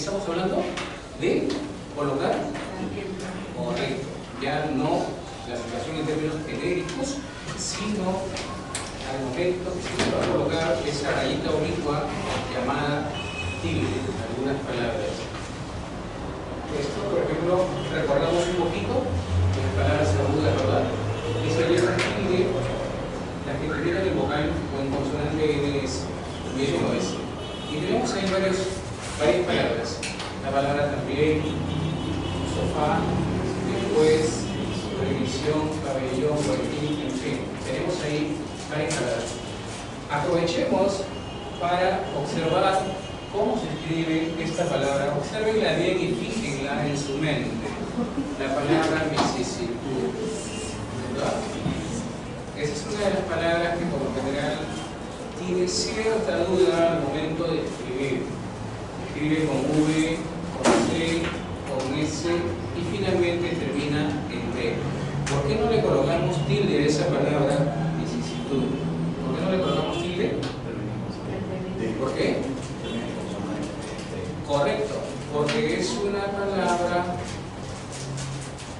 estamos hablando? De colocar correcto. Ya no la situación en términos genéricos, sino al momento que se va a colocar esa rayita oblicua llamada tilde en algunas palabras. Esto, por ejemplo, recordamos un poquito de las palabras agudas, ¿verdad? Y se lleva tilde la que termina en vocal o en consonante NS, también en OS. Y tenemos ahí varias palabras. La palabra también, sofá, después, televisión, pabellón, boletín, en fin. Tenemos ahí varias palabras. Aprovechemos para observar cómo se escribe esta palabra. Obsérvenla bien y fíjenla en su mente. La palabra vicisitud, ¿verdad? Esa es una de las palabras que por lo general tiene cierta duda al momento de escribir. Escribe con V, con C, con S y finalmente termina en D. ¿Por qué no le colocamos tilde a esa palabra vicisitud? ¿Por qué no le colocamos tilde? ¿Por qué? Correcto, porque es una palabra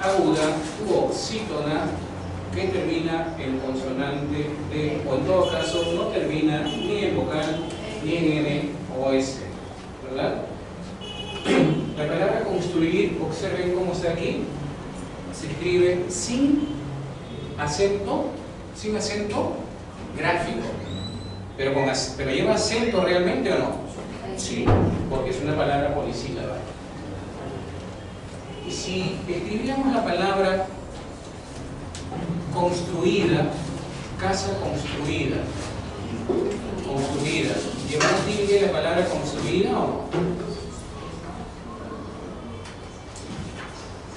aguda u oxítona que termina en consonante D, o en todo caso no termina ni en vocal ni en N o S, ¿verdad? La palabra construir, observen cómo está aquí, se escribe sin acento gráfico, pero lleva acento realmente o no. Sí, porque es una palabra polisílaba. Y si escribiéramos la palabra construida, casa construida, ¿llevará tilde la palabra construida o no?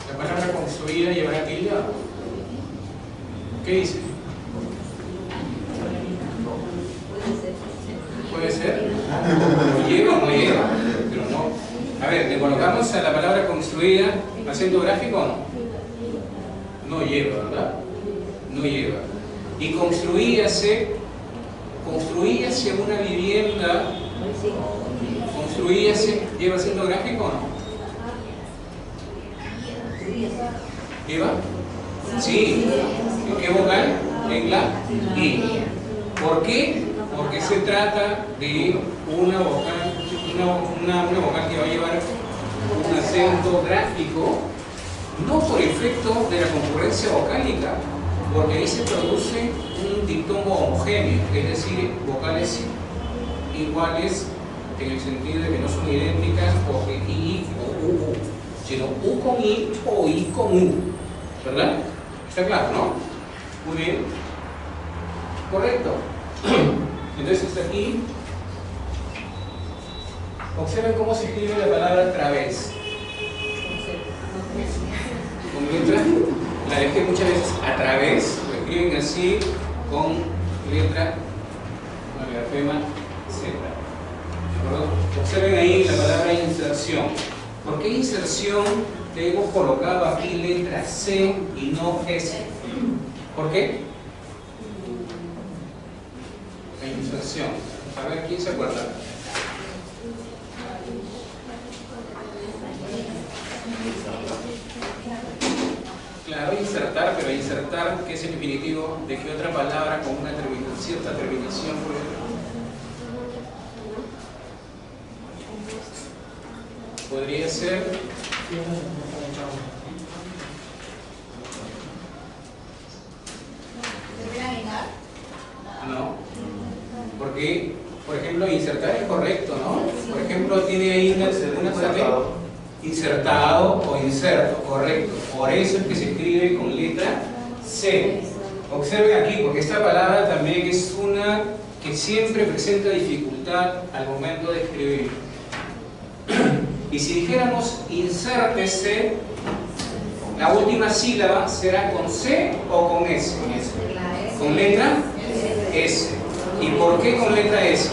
¿La palabra construida llevará tilde o no? ¿Qué dice? ¿Puede ser? ¿No lleva o no lleva? Pero no. A ver, ¿le colocamos a la palabra construida acento gráfico o no? No lleva, ¿verdad? No lleva. Y construíase una vivienda, ¿lleva acento gráfico o no? ¿Lleva? Sí. ¿En qué vocal? En la I. ¿Por qué? Porque se trata de una vocal que va a llevar un acento gráfico, no por efecto de la concurrencia vocálica, porque ahí se produce un diptongo homogéneo, es decir, vocales iguales en el sentido de que no son idénticas o que I o U, sino U con I o I con U, ¿verdad? ¿Está claro, no? Muy bien. Correcto. Entonces aquí observen cómo se escribe la palabra través. Con letra, la dejé muchas veces a través, lo escriben así con letra, con la grafema Z. ¿De acuerdo? Observen ahí la palabra inserción. ¿Por qué inserción le hemos colocado aquí letra C y no S? ¿Por qué? La inserción. A ver, ¿quién se acuerda? Claro, insertar, pero insertar, ¿qué es el definitivo de qué otra palabra con una cierta terminación, por ejemplo? Podría ser no, porque por ejemplo insertar es correcto, ¿no? Por ejemplo tiene ahí una insertado o inserto, correcto. Por eso es que se escribe con letra C. Observen aquí, porque esta palabra también es una que siempre presenta dificultad al momento de escribir. Y si dijéramos insértese, la última sílaba será con C o con S. Con letra S. ¿Y por qué con letra S?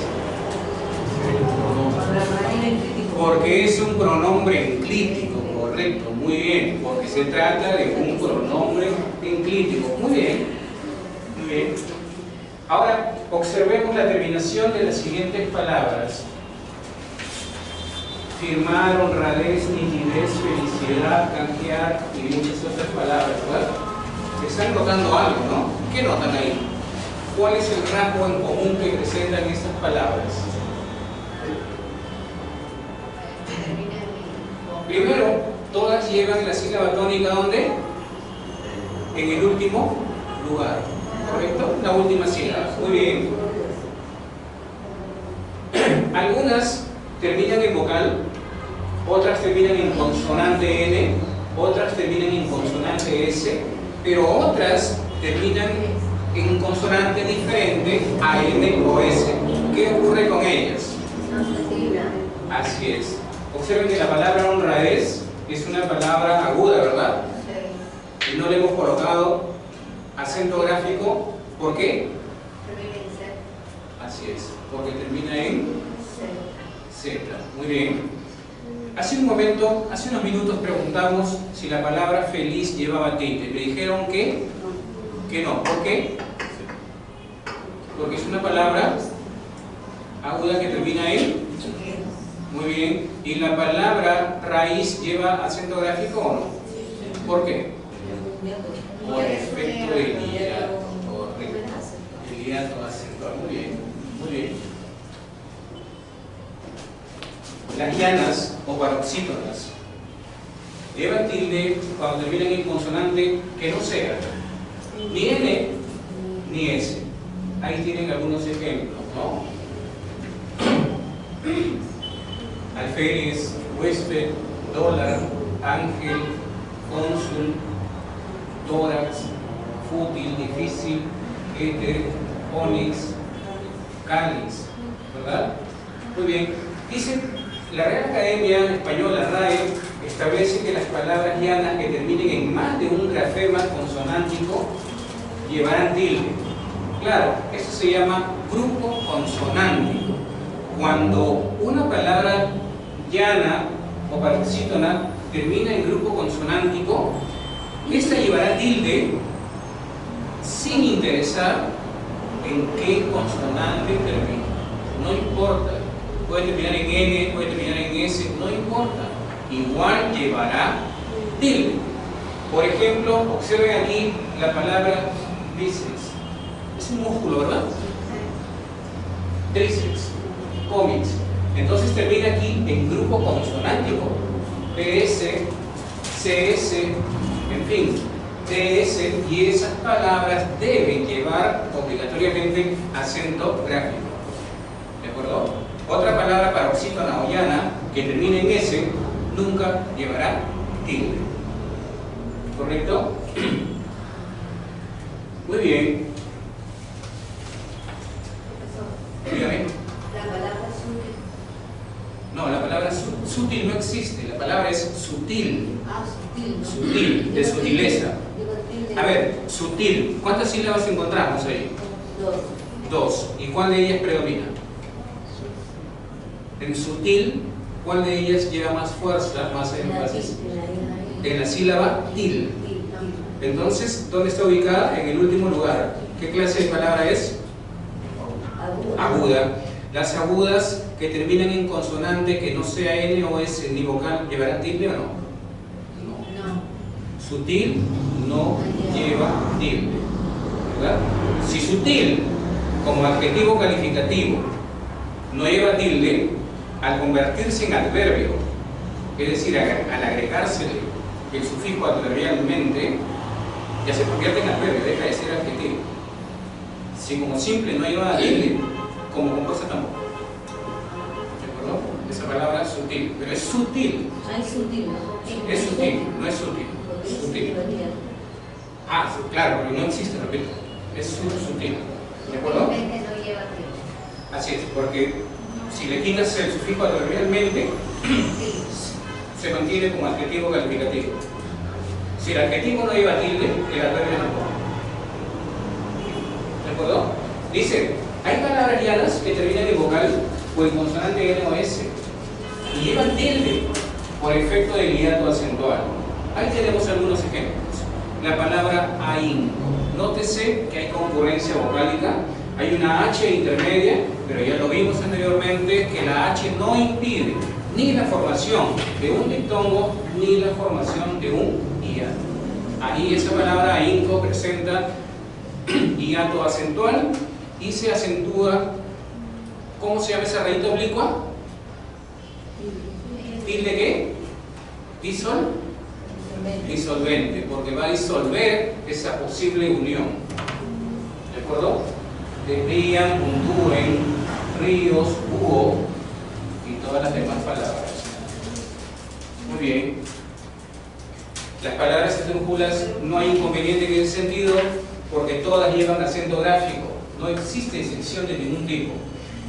Porque es un pronombre enclítico, correcto, muy bien, porque se trata de un pronombre enclítico, muy bien, muy bien. Ahora observemos la terminación de las siguientes palabras. firmar, honradez, nitidez, felicidad, canjear y muchas otras palabras, ¿verdad? Están notando algo, ¿no? ¿Qué notan ahí? ¿Cuál es el rasgo en común que presentan estas palabras? Primero, todas llevan la sílaba tónica ¿dónde? En el último lugar, ¿correcto? La última sílaba, muy bien. Algunas terminan en vocal, otras terminan en consonante N, otras terminan en consonante S, pero otras terminan en consonante diferente a N o S. ¿Qué ocurre con ellas? Así es. Observen que la palabra honradez es una palabra aguda, ¿verdad? Y no le hemos colocado acento gráfico. ¿Por qué? Así es, porque termina en Z. Muy bien. Hace unos minutos preguntamos si la palabra feliz llevaba tilde. Me dijeron que no. ¿Por qué? Porque es una palabra aguda que termina en. Muy bien. ¿Y la palabra raíz lleva acento gráfico o no? ¿Por qué? Por efecto del hiato. Correcto. El hiato acentual. Muy bien. Muy bien. Las llanas o paroxítonas llevan tilde cuando terminan en consonante que no sea ni N ni S. Ahí tienen algunos ejemplos, ¿no? Alférez, huésped, dólar, ángel, cónsul, tórax, fútil, difícil, éter, ónix, cáliz, ¿verdad? Muy bien. Dice, la Real Academia Española, RAE, establece que las palabras llanas que terminen en más de un grafema consonántico llevarán tilde. Claro, eso se llama grupo consonántico. Cuando una palabra llana o paroxítona termina en grupo consonántico, esta llevará tilde sin interesar en qué consonante termina. No importa. Puede terminar en N, puede terminar en S, no importa. Igual llevará tilde. Por ejemplo, observen aquí la palabra bíceps. Es un músculo, ¿verdad? Tríceps, cómics. Entonces termina aquí en grupo consonántico. PS, CS, en fin, TS, y esas palabras deben llevar obligatoriamente acento gráfico. ¿De acuerdo? Otra palabra paroxítona o llana que termine en S nunca llevará tilde. ¿Correcto? Muy bien. Dígame. La palabra sutil. No, la palabra sutil no existe. La palabra es sutil. Ah, sutil. ¿No? Sutil, de sutileza. A ver, sutil. ¿Cuántas sílabas encontramos ahí? Dos. ¿Y cuál de ellas predomina? En sutil, ¿cuál de ellas lleva más fuerza, más énfasis? En la sílaba til. Entonces, ¿dónde está ubicada? En el último lugar. ¿Qué clase de palabra es? Aguda. Las agudas que terminan en consonante que no sea N o S ni vocal, ¿llevarán tilde o no? No. Sutil no lleva tilde, ¿verdad? Si sutil, como adjetivo calificativo, no lleva tilde, al convertirse en adverbio, es decir, al agregarse el sufijo adverbialmente, ya se convierte en adverbio, deja de ser adjetivo. Si como simple no lleva tilde, como compuesta tampoco. ¿De acuerdo? Esa palabra es sutil, pero es sutil. Es sutil. Es sutil, no es sutil. Es sutil. Ah, claro, porque no existe, repito. Es sutil. ¿De acuerdo? Así es, porque si le quitas el sufijo adverbialmente, se mantiene como adjetivo calificativo. Si el adjetivo no lleva tilde, el adverbio tampoco. ¿De acuerdo? Dice, hay palabras llanas que terminan en vocal o en consonante N o S y llevan tilde por efecto del hiato acentual. Ahí tenemos algunos ejemplos. La palabra ahínco. Nótese que hay concurrencia vocálica. Hay una H intermedia, pero ya lo vimos anteriormente que la H no impide ni la formación de un diptongo ni la formación de un hiato. Ahí esa palabra ahínco presenta hiato acentual y se acentúa. ¿Cómo se llama esa raíz oblicua? ¿Tilde qué? Disolvente, porque va a disolver esa posible unión. ¿De acuerdo? Desvían, puntúen, ríos, búho y todas las demás palabras. Muy bien. Las palabras esdrújulas no hay inconveniente en ese sentido porque todas llevan acento gráfico. No existe excepción de ningún tipo.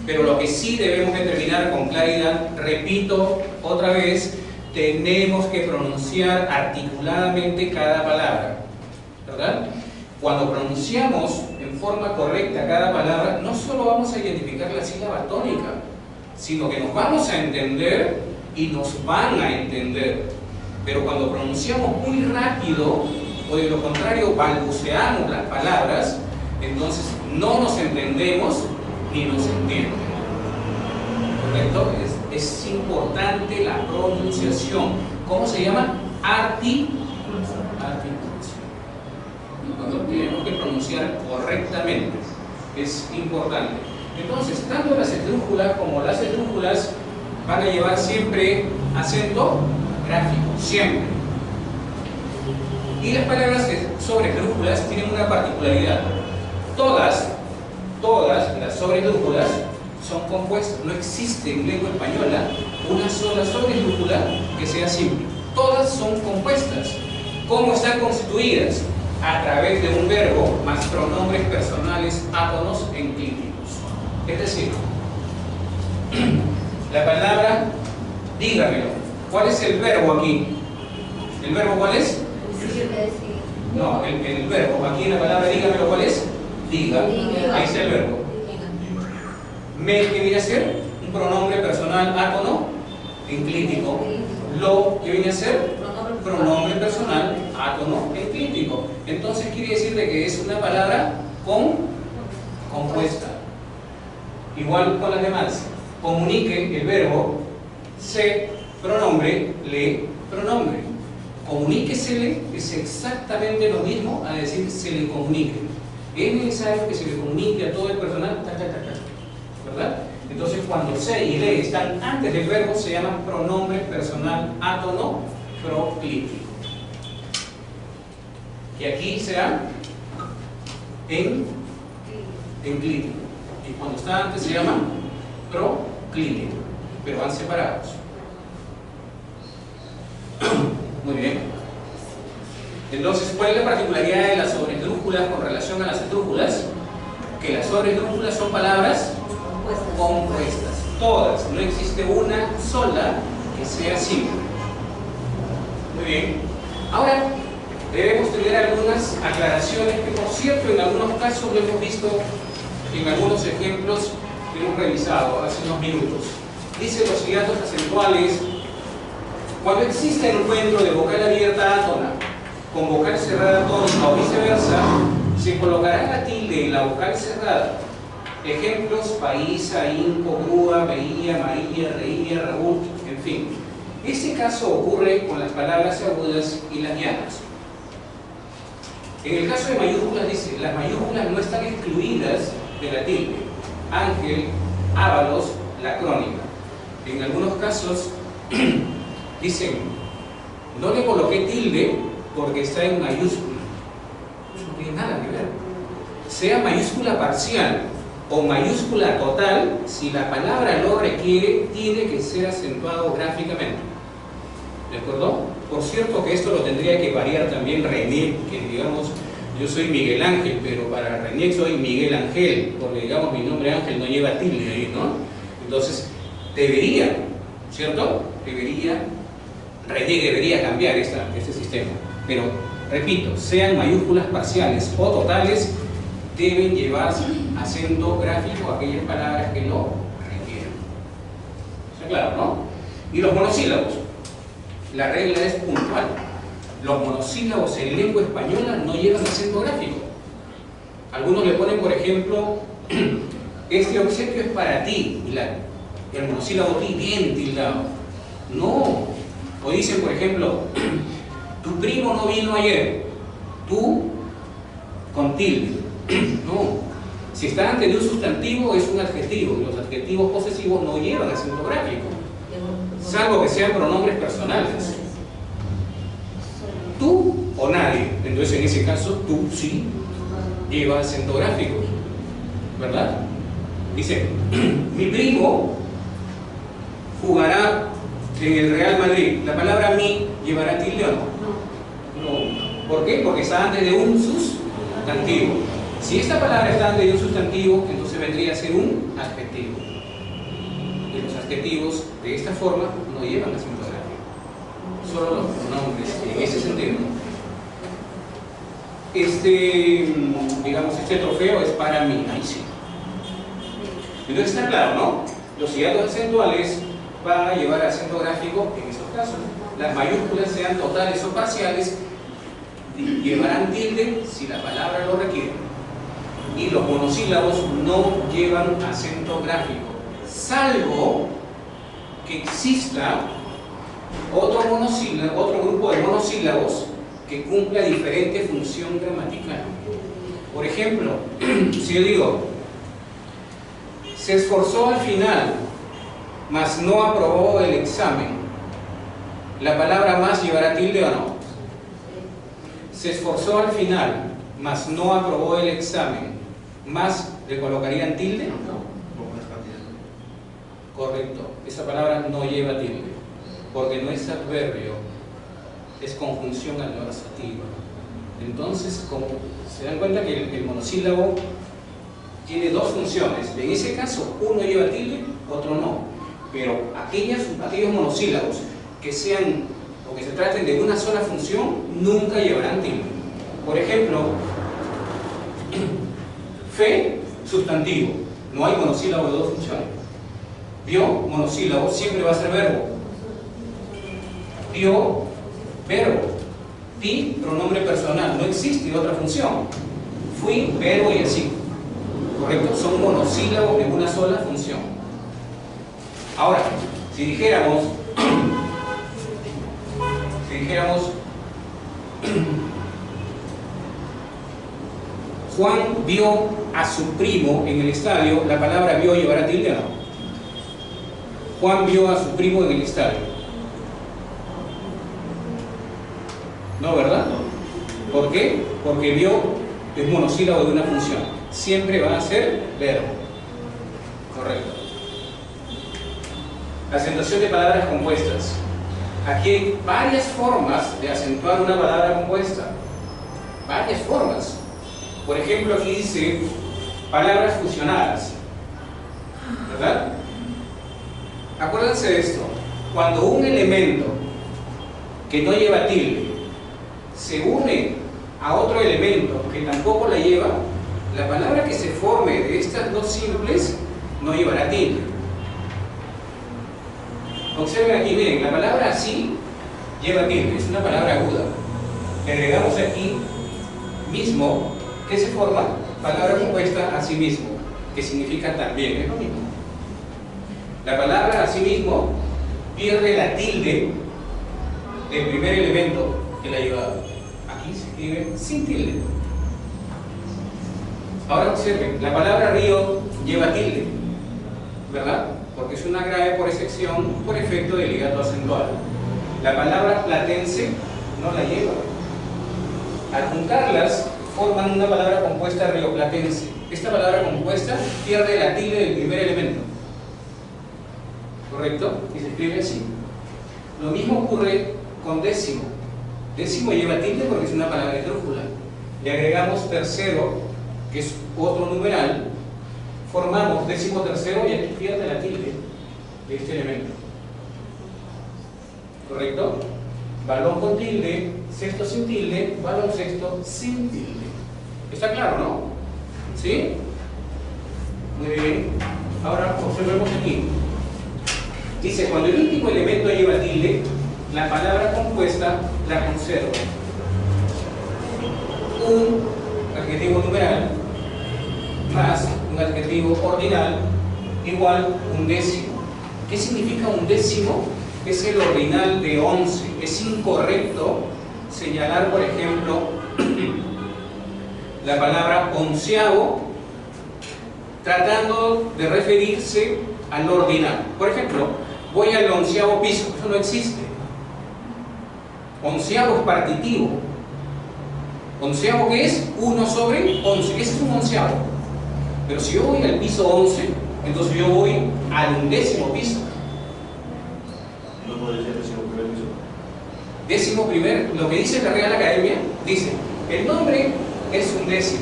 Pero lo que sí debemos determinar con claridad, repito otra vez, tenemos que pronunciar articuladamente cada palabra, ¿verdad? Cuando pronunciamos en forma correcta cada palabra, no solo vamos a identificar la sílaba tónica, sino que nos vamos a entender y nos van a entender. Pero cuando pronunciamos muy rápido, o de lo contrario balbuceamos las palabras, entonces no nos entendemos ni nos entienden. ¿Correcto? Es importante la pronunciación. ¿Cómo se llama? Articulación. Cuando tenemos que pronunciar correctamente, es importante. Entonces, tanto las esdrújulas como las esdrújulas van a llevar siempre acento gráfico, siempre. Y las palabras sobresdrújulas tienen una particularidad. Todas las sobresdrújulas son compuestas. No existe en lengua española una sola sobresdrújula que sea simple. Todas son compuestas. ¿Cómo están constituidas? A través de un verbo más pronombres personales átonos enclínicos. Es decir, la palabra dígamelo. ¿Cuál es el verbo aquí? ¿El verbo cuál es? No, el verbo. Aquí en la palabra dígamelo, ¿cuál es? Diga. Ahí está el verbo. Me, ¿qué viene a ser? Un pronombre personal átono enclítico. Lo, ¿qué viene a ser? Pronombre personal átono enclítico. Entonces quiere decir de que es una palabra compuesta. Igual con las demás. Comunique el verbo se, pronombre, le, pronombre. Comuníquesele es exactamente lo mismo a decir se le comunique. Es necesario que se le comunique a todo el personal, ¿verdad? Entonces cuando se y le están antes del verbo se llama pronombre personal átono proclítico. Y aquí será enclítico. Y cuando está antes se llama proclítico, pero van separados. Muy bien. Entonces, ¿cuál es la particularidad de las sobresdrújulas con relación a las esdrújulas? Que las sobresdrújulas son palabras compuestas. Todas. No existe una sola que sea simple. Muy bien. Ahora, debemos tener algunas aclaraciones que, por cierto, en algunos casos lo hemos visto en algunos ejemplos que hemos revisado hace unos minutos. Dice los hiatos acentuales. Cuando existe el encuentro de vocal abierta átona con vocal cerrada tónica o viceversa, se colocará la tilde en la vocal cerrada. Ejemplos: paísa, inco, grúa, veía, María, reía, Raúl, en fin. Este caso ocurre con las palabras agudas y las llanas. En el caso de mayúsculas dice, las mayúsculas no están excluidas de la tilde. Ángel, Ábalos, la crónica. En algunos casos dicen, no le coloqué tilde porque está en mayúscula. Eso no tiene nada que ver. Sea mayúscula parcial o mayúscula total, si la palabra lo requiere, tiene que ser acentuado gráficamente. ¿De acuerdo? Por cierto que esto lo tendría que variar también René, que digamos, yo soy Miguel Ángel, pero para René soy Miguel Ángel, porque digamos mi nombre Ángel no lleva tilde ahí, ¿no? Entonces, debería, ¿cierto? René debería cambiar este sistema. Pero, repito, sean mayúsculas parciales o totales, deben llevar acento gráfico a aquellas palabras que lo requieran. ¿Está claro, no? Y los monosílabos. La regla es puntual. Los monosílabos en lengua española no llevan acento gráfico. Algunos le ponen, por ejemplo, este obsequio es para ti, el monosílabo ti bien tildado. No. O dicen, por ejemplo, tu primo no vino ayer. Tú con tilde. No. Si está antes de un sustantivo es un adjetivo. Y los adjetivos posesivos no llevan acento gráfico, salvo que sean pronombres personales. Tú o nadie. Entonces en ese caso tú sí lleva acento gráfico, ¿verdad? Dice, mi primo jugará en el Real Madrid. La palabra mi llevará tilde o no. No. ¿Por qué? Porque está antes de un sustantivo. Si esta palabra está antes de un sustantivo, entonces vendría a ser un adjetivo. Y los adjetivos de esta forma no llevan acento gráfico, solo los pronombres. En ese sentido, digamos, este trofeo es para mí. Ahí sí. Entonces está claro, ¿no? Los hiatos acentuales van a llevar acento gráfico en esos casos. Las mayúsculas, sean totales o parciales, llevarán tilde si la palabra lo requiere. Y los monosílabos no llevan acento gráfico, salvo que exista otro grupo de monosílabos que cumpla diferente función gramatical. Por ejemplo, si yo digo, se esforzó al final, mas no aprobó el examen, ¿la palabra más llevará tilde o no? Se esforzó al final, mas no aprobó el examen, ¿más le colocarían tilde? No. Correcto. Esa palabra no lleva tilde, porque no es adverbio, es conjunción adversativa. Entonces, como se dan cuenta que el monosílabo tiene dos funciones. En ese caso, uno lleva tilde, otro no. Pero aquellos monosílabos que sean o que se traten de una sola función, nunca llevarán tilde. Por ejemplo, fe, sustantivo. No hay monosílabo de dos funciones. Vio, monosílabo, siempre va a ser verbo. Vio, verbo. Ti, pronombre personal. No existe otra función. Fui, verbo y así. ¿Correcto? Son monosílabos de una sola función. Ahora, si dijéramos Juan vio a su primo en el estadio, ¿la palabra vio llevará tilde o no? Juan vio a su primo en el estadio. ¿No, verdad? ¿Por qué? Porque vio es monosílabo de una función. Siempre va a ser verbo. Correcto. Acentuación de palabras compuestas. Aquí hay varias formas de acentuar una palabra compuesta. Varias formas. Por ejemplo, aquí dice palabras fusionadas, ¿verdad? Acuérdense de esto. Cuando un elemento que no lleva tilde se une a otro elemento que tampoco la lleva, la palabra que se forme de estas dos simples no llevará tilde. Observen aquí, miren, la palabra así lleva tilde, es una palabra aguda. Le agregamos aquí mismo, que se forma palabra compuesta así mismo, que significa también, es lo mismo. La palabra así mismo pierde la tilde del primer elemento que la lleva. Aquí se escribe sin tilde. Ahora observen, la palabra río lleva tilde, ¿verdad? Porque es una grave por excepción por efecto del ligato acentual. La palabra platense no la lleva. Al juntarlas forman una palabra compuesta rioplatense. Esta palabra compuesta pierde la tilde del primer elemento, ¿correcto? Y se escribe así. Lo mismo ocurre con décimo. Décimo lleva tilde porque es una palabra esdrújula. Le agregamos tercero, que es otro numeral, formamos décimo tercero y aquí pierde la tilde de este elemento, ¿correcto? Balón con tilde, sexto sin tilde, baloncesto sin tilde. ¿Está claro, no? ¿Sí? Muy bien. Ahora observemos aquí. Dice, cuando el último elemento lleva tilde, la palabra compuesta la conserva. Un adjetivo numeral más un adjetivo ordinal igual un décimo. ¿Qué significa un décimo? es el ordinal de 11. Es incorrecto señalar, por ejemplo, la palabra onceavo tratando de referirse al ordinal. Por ejemplo, voy al onceavo piso. Eso no existe. Onceavo es partitivo. Onceavo, ¿qué es? 1 sobre 11. Ese es un onceavo. Pero si yo voy al piso 11, entonces yo voy al 11º piso. ¿No podría ser décimo primer piso? Décimo primer, lo que dice la Real Academia, dice, el nombre es 11º,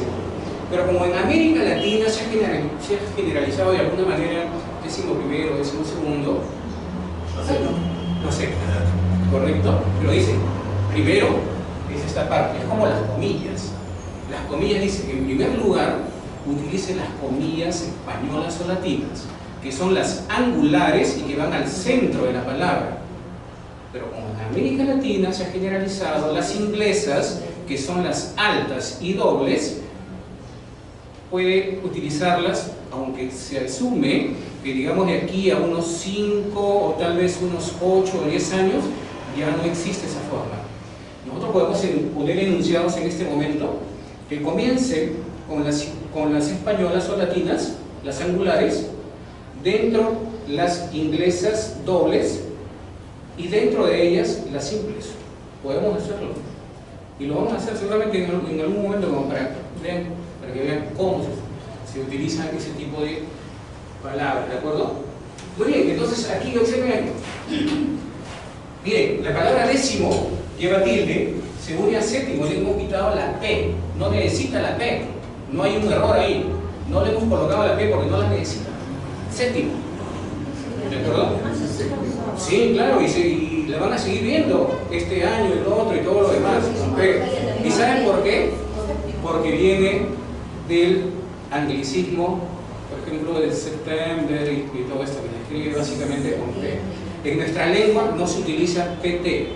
pero como en América Latina se ha generalizado de alguna manera décimo primero, décimo segundo, no sé, correcto, pero dice, primero, es esta parte, es como las comillas. Las comillas dicen que en primer lugar utilice las comillas españolas o latinas, que son las angulares y que van al centro de la palabra. Pero como en América Latina se ha generalizado las inglesas, que son las altas y dobles, puede utilizarlas, aunque se asume que digamos de aquí a unos 5 o tal vez unos 8 o 10 años ya no existe esa forma. Nosotros podemos poner enunciados en este momento que comience con las españolas o latinas, las angulares, dentro las inglesas dobles y dentro de ellas las simples. Podemos hacerlo. Y lo vamos a hacer seguramente en algún momento como para que vean cómo se utiliza ese tipo de palabras, ¿de acuerdo? Muy bien, entonces aquí observen. Miren, la palabra décimo lleva tilde, se une a séptimo, le hemos quitado la P, no necesita la P, no hay un error ahí, no le hemos colocado la P porque no la necesita. Séptimo, ¿de acuerdo? Sí, claro, y la van a seguir viendo este año, el otro y todo lo demás con P. ¿Y saben por qué? Porque viene del anglicismo, por ejemplo, del September y todo esto que se escribe básicamente con P. En nuestra lengua no se utiliza PT.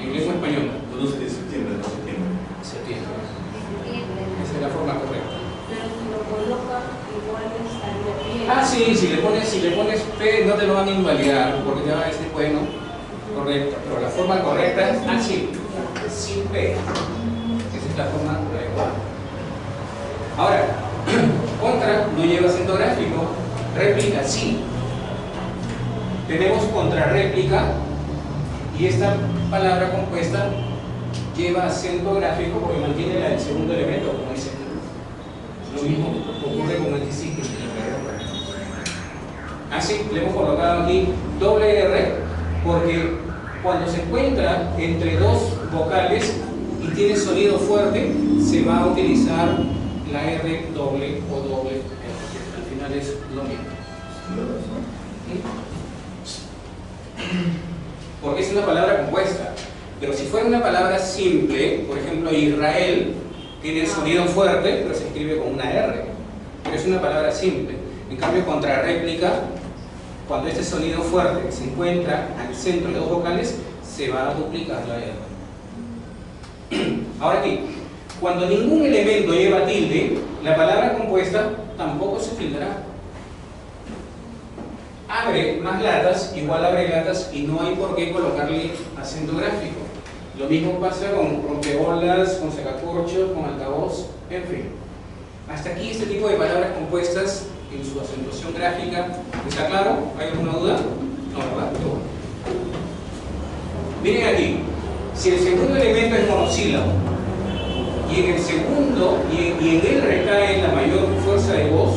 En lengua española. No sé, septiembre, no septiembre. Septiembre. Esa es la forma correcta. Pero si lo coloca, igual estaría bien. Ah, sí, si le pones P no te lo van a invalidar, porque te van a decir, bueno, correcto. Pero la forma correcta es así, sin P. Esa es la forma adecuada. Ahora, contra no lleva acento gráfico, réplica sí. Tenemos contrarréplica y esta palabra compuesta lleva acento gráfico porque mantiene el segundo elemento, como dice. Lo mismo ocurre con el sí. Así le hemos colocado aquí doble R porque cuando se encuentra entre dos vocales y tiene sonido fuerte, se va a utilizar la R doble o doble R. Al final es lo mismo. Porque es una palabra compuesta. Pero si fuera una palabra simple, por ejemplo, Israel tiene sonido fuerte, pero se escribe con una R. Pero es una palabra simple. En cambio, contrarréplica, cuando este sonido fuerte se encuentra al centro de dos vocales, se va a duplicar la R. Ahora aquí, cuando ningún elemento lleva tilde, la palabra compuesta tampoco se tildará. Abre más latas, igual abre latas, y no hay por qué colocarle acento gráfico. Lo mismo pasa con rompeolas, con sacacorchos, con altavoz, en fin. Hasta aquí este tipo de palabras compuestas en su acentuación gráfica. ¿Está claro? ¿Hay alguna duda? No, ¿verdad? Qué bueno. Miren aquí, si el segundo elemento es monosílabo y en el segundo y en él recae la mayor fuerza de voz,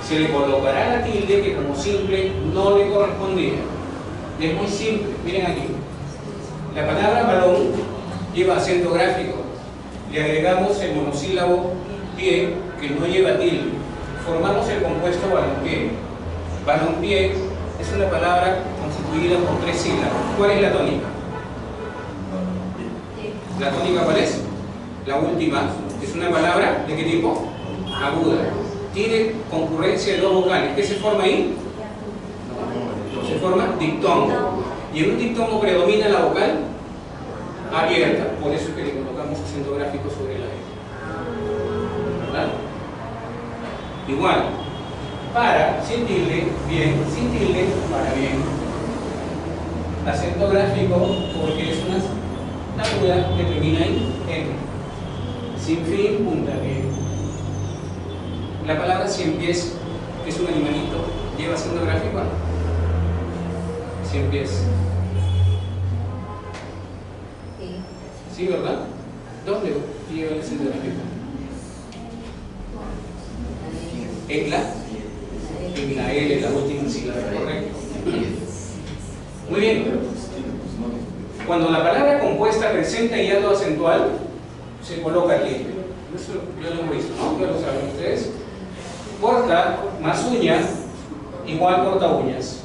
se le colocará la tilde que como simple no le correspondía. Es muy simple, miren aquí. La palabra balón lleva acento gráfico. Le agregamos el monosílabo pie que no lleva tilde. Formamos el compuesto balompié. Balompié es una palabra constituida por 3 sílabas. ¿Cuál es la tónica? ¿La tónica cuál es? La última. ¿Es una palabra de qué tipo? Aguda. Tiene concurrencia de 2 vocales. ¿Qué se forma ahí? Se forma diptongo. Y en un diptongo predomina la vocal abierta. Por eso es que le colocamos acento gráfico sobre la E. ¿Verdad? Igual. Para, sin tilde, bien, sin tilde, para bien. acento gráfico porque es una aguda que termina en M. Sin fin, punta G. La palabra cien pies, que es un animalito, ¿lleva acento gráfico? Cien pies. Sí, ¿verdad? ¿Dónde lleva el acento gráfico? En la L, la última sílaba, correcto. Muy bien. Cuando la palabra compuesta presenta hiato acentual, se coloca aquí. Eso yo lo he visto, ¿no? Ya lo saben ustedes. Corta más uña igual corta uñas.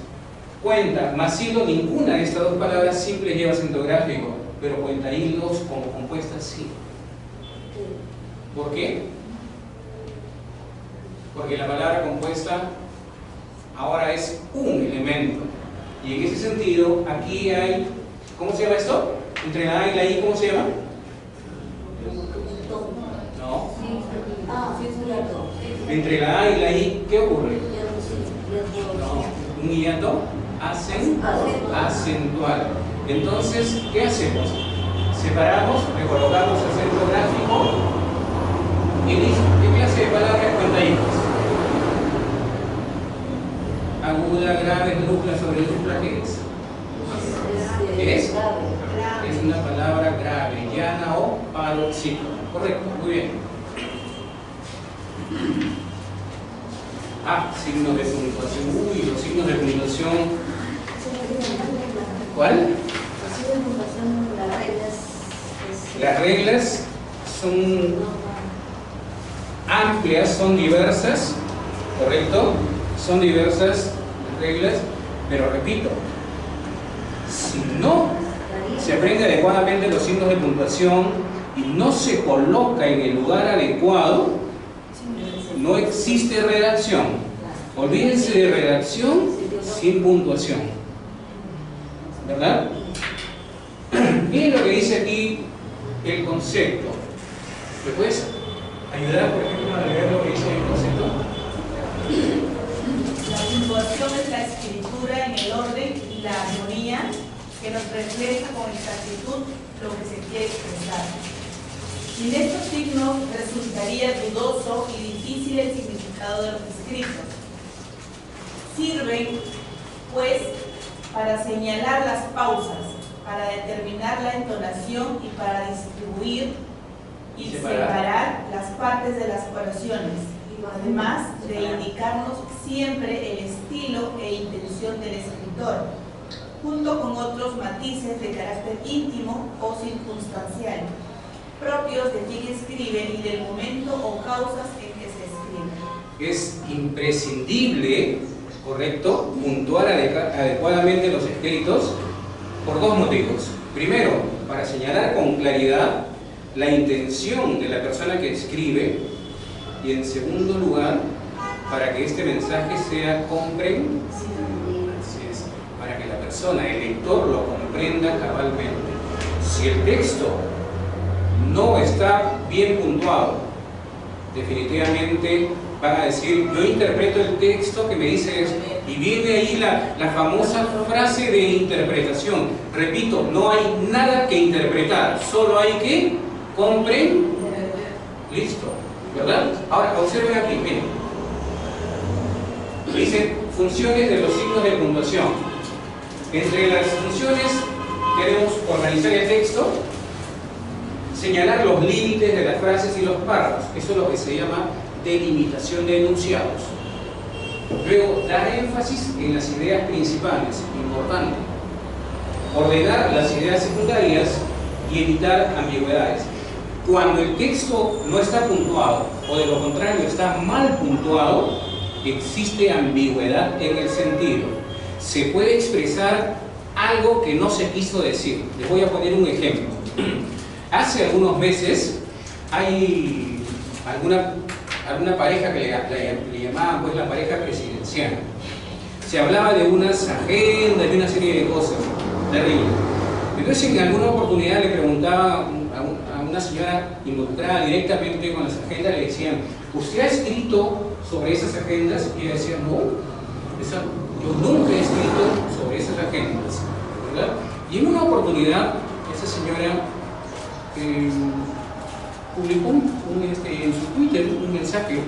Cuenta más hilo, ninguna de estas dos palabras simples lleva acento gráfico, pero cuenta hilos como compuestas sí. ¿Por qué? Porque la palabra compuesta ahora es un elemento. Y en ese sentido, aquí hay, ¿cómo se llama esto? Entre la A y la I, ¿cómo se llama? No. Entre la A y la I, ¿qué ocurre? No. Un hiato acentual. Entonces, ¿qué hacemos? Separamos, recolocamos acento gráfico y listo. ¿Qué clase de palabras cuenta hilos? Aguda, grave, dupla, sobre dupla, ¿qué es? ¿Qué es? Es una palabra grave, llana o paroxítono. Correcto, muy bien. Signos de puntuación. Uy, los signos de puntuación. ¿Cuál? Las reglas son amplias, son diversas, ¿correcto? Son diversas reglas, pero repito, si no se aprende adecuadamente los signos de puntuación y no se coloca en el lugar adecuado, no existe redacción. Olvídense de redacción sin puntuación, ¿verdad? Miren lo que dice aquí el concepto. ¿Me puedes ayudar, por ejemplo, a leer lo que dice el concepto? La puntuación es la escritura en el orden y la armonía que nos refleja con exactitud lo que se quiere expresar. Sin estos signos resultaría dudoso y difícil el significado de los escritos. Sirven, pues, para señalar las pausas, para determinar la entonación y para distribuir y separar las partes de las oraciones, además de indicarnos siempre el estilo e intención del escritor, junto con otros matices de carácter íntimo o circunstancial, propios de quien escribe y del momento o causas en que se escribe. Es imprescindible, correcto, puntuar adecuadamente los escritos por dos motivos. Primero, para señalar con claridad la intención de la persona que escribe, y en segundo lugar, para que este mensaje sea comprensible, para que la persona, el lector, lo comprenda cabalmente. Si el texto no está bien puntuado, definitivamente van a decir, yo interpreto el texto que me dice eso, y viene ahí la famosa frase de interpretación. Repito, no hay nada que interpretar, solo hay que comprender. Listo, ¿verdad? Ahora, observen aquí, miren. Dice, funciones de los signos de puntuación. Entre las funciones queremos organizar el texto, señalar los límites de las frases y los párrafos. Eso es lo que se llama delimitación de enunciados. Luego, dar énfasis en las ideas principales, importante. Ordenar las ideas secundarias y evitar ambigüedades. Cuando el texto no está puntuado, o de lo contrario está mal puntuado, existe ambigüedad en el sentido. Se puede expresar algo que no se quiso decir. Les voy a poner un ejemplo. Hace algunos meses hay alguna pareja que le llamaban pues la pareja presidencial. Se hablaba de unas agendas, de una serie de cosas terribles. Entonces en alguna oportunidad le preguntaba a una señora involucrada directamente con las agendas, le decían, ¿usted ha escrito sobre esas agendas? Y ella decía, no, yo nunca he escrito sobre esas agendas. ¿verdad? Y en una oportunidad, esa señora publicó en su Twitter un mensaje,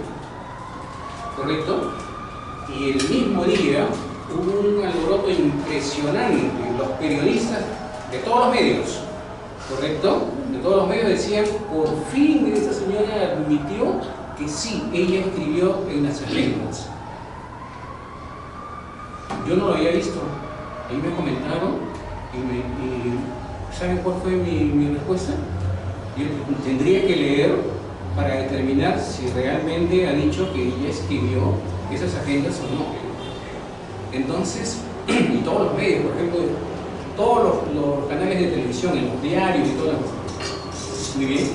¿correcto? Y el mismo día hubo un alboroto impresionante. Los periodistas de todos los medios, ¿correcto? De todos los medios decían, por fin esta señora admitió que sí, ella escribió en las agendas. Yo no lo había visto. Ahí me comentaron y ¿saben cuál fue mi respuesta? Yo tendría que leer para determinar si realmente ha dicho que ella escribió esas agendas o no. Entonces, y todos los medios, por ejemplo, todos los canales de televisión, en los diarios y todas las cosas. Muy bien.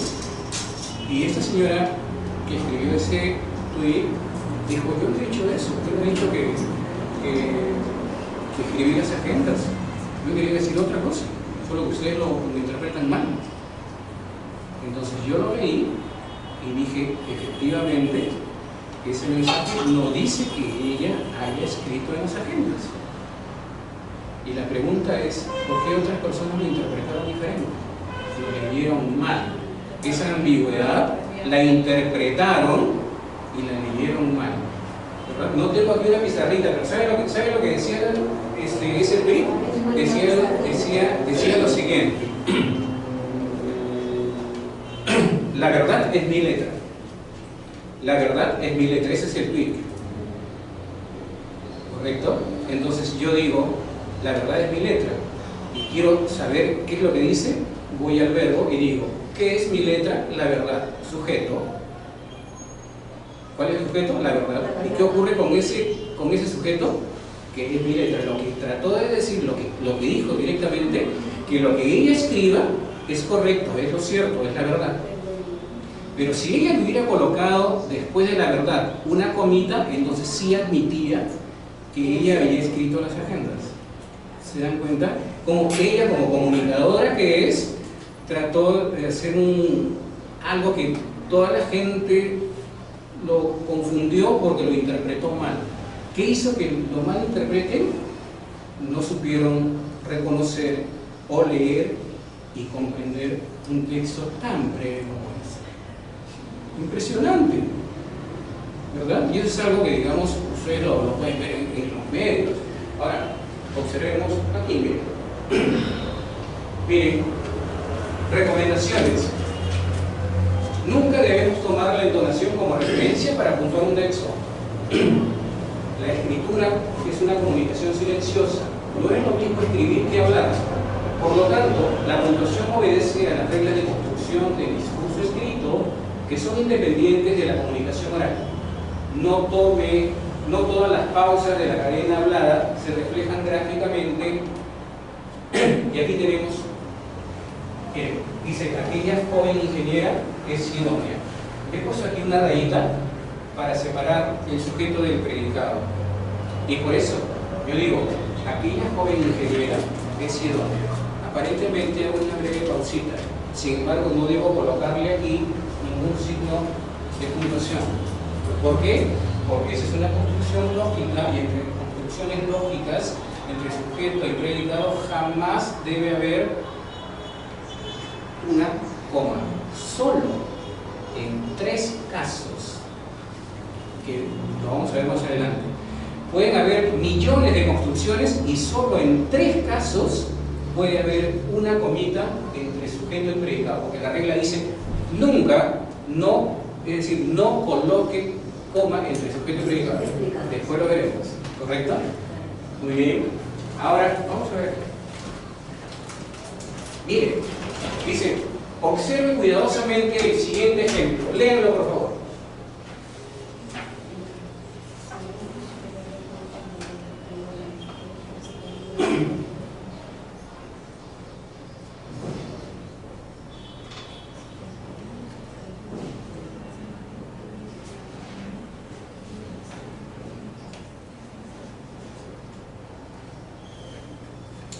Y esta señora que escribió ese tweet dijo, yo no he dicho eso, yo no he dicho que escribí las agendas. Yo quería decir otra cosa, solo que ustedes lo interpretan mal. Entonces yo lo leí y dije, efectivamente, ese mensaje no dice que ella haya escrito en las agendas. Y la pregunta es, ¿por qué otras personas lo interpretaron diferente? Lo leyeron mal. Esa ambigüedad la interpretaron y la leyeron mal. ¿Verdad? No tengo aquí una pizarrita, pero ¿sabe lo que decía ese tweet? Decía lo siguiente. La verdad es mi letra. La verdad es mi letra, ese es el tweet. ¿Correcto? Entonces yo digo, la verdad es mi letra. Y quiero saber qué es lo que dice, voy al verbo y digo, ¿qué es mi letra? La verdad. Sujeto. ¿Cuál es el sujeto? La verdad. ¿Y qué ocurre con ese sujeto? Que es mi letra. Lo que trató de decir, lo que dijo directamente, que lo que ella escriba es correcto, es lo cierto, es la verdad. Pero si ella le hubiera colocado después de la verdad una comita, entonces sí admitía que ella había escrito las agendas. ¿Se dan cuenta? Como que ella, como comunicadora que es, trató de hacer algo que toda la gente lo confundió porque lo interpretó mal. ¿Qué hizo que lo mal interpreten? No supieron reconocer o leer y comprender un texto tan breve como es. Impresionante, ¿verdad? Y eso es algo que, digamos, ustedes lo pueden ver en los medios. Ahora, observemos aquí, miren. Miren, recomendaciones. Nunca debemos tomar la entonación como referencia para puntuar un texto. La escritura es una comunicación silenciosa. No es lo mismo escribir que hablar. Por lo tanto, la puntuación obedece a las reglas de construcción del discurso escrito, que son independientes de la comunicación oral. No todas las pausas de la cadena hablada se reflejan gráficamente. Y aquí tenemos, dice, aquella joven ingeniera es idónea. He puesto aquí una rayita para separar el sujeto del predicado. Y por eso yo digo, aquella joven ingeniera es idónea. Aparentemente hago una breve pausita. Sin embargo, no debo colocarle aquí ningún signo de puntuación. ¿Por qué? Porque esa es una construcción lógica, y entre construcciones lógicas, entre sujeto y predicado, jamás debe haber una coma. Solo en 3 casos, que lo vamos a ver más adelante, pueden haber millones de construcciones y solo en 3 casos puede haber una comita entre sujeto y predicado, porque la regla dice nunca, no, es decir, no coloque coma entre sujeto y predicado. Después lo veremos, ¿correcto? Muy bien. Ahora, vamos a ver. Miren, dice, observe cuidadosamente el siguiente ejemplo. Léanlo, por favor.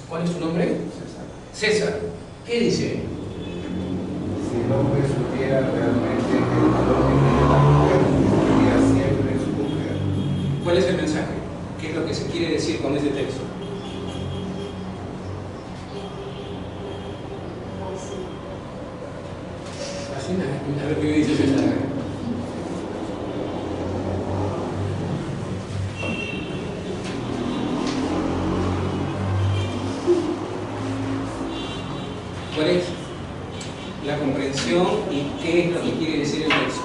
¿Cuál es su nombre? César. ¿Qué dice? Si el hombre supiera realmente el valor que tiene la mujer, sería siempre su mujer. ¿Cuál es el mensaje? ¿Qué es lo que se quiere decir con este texto? ¿Cuál es la comprensión y qué es lo que quiere decir el texto?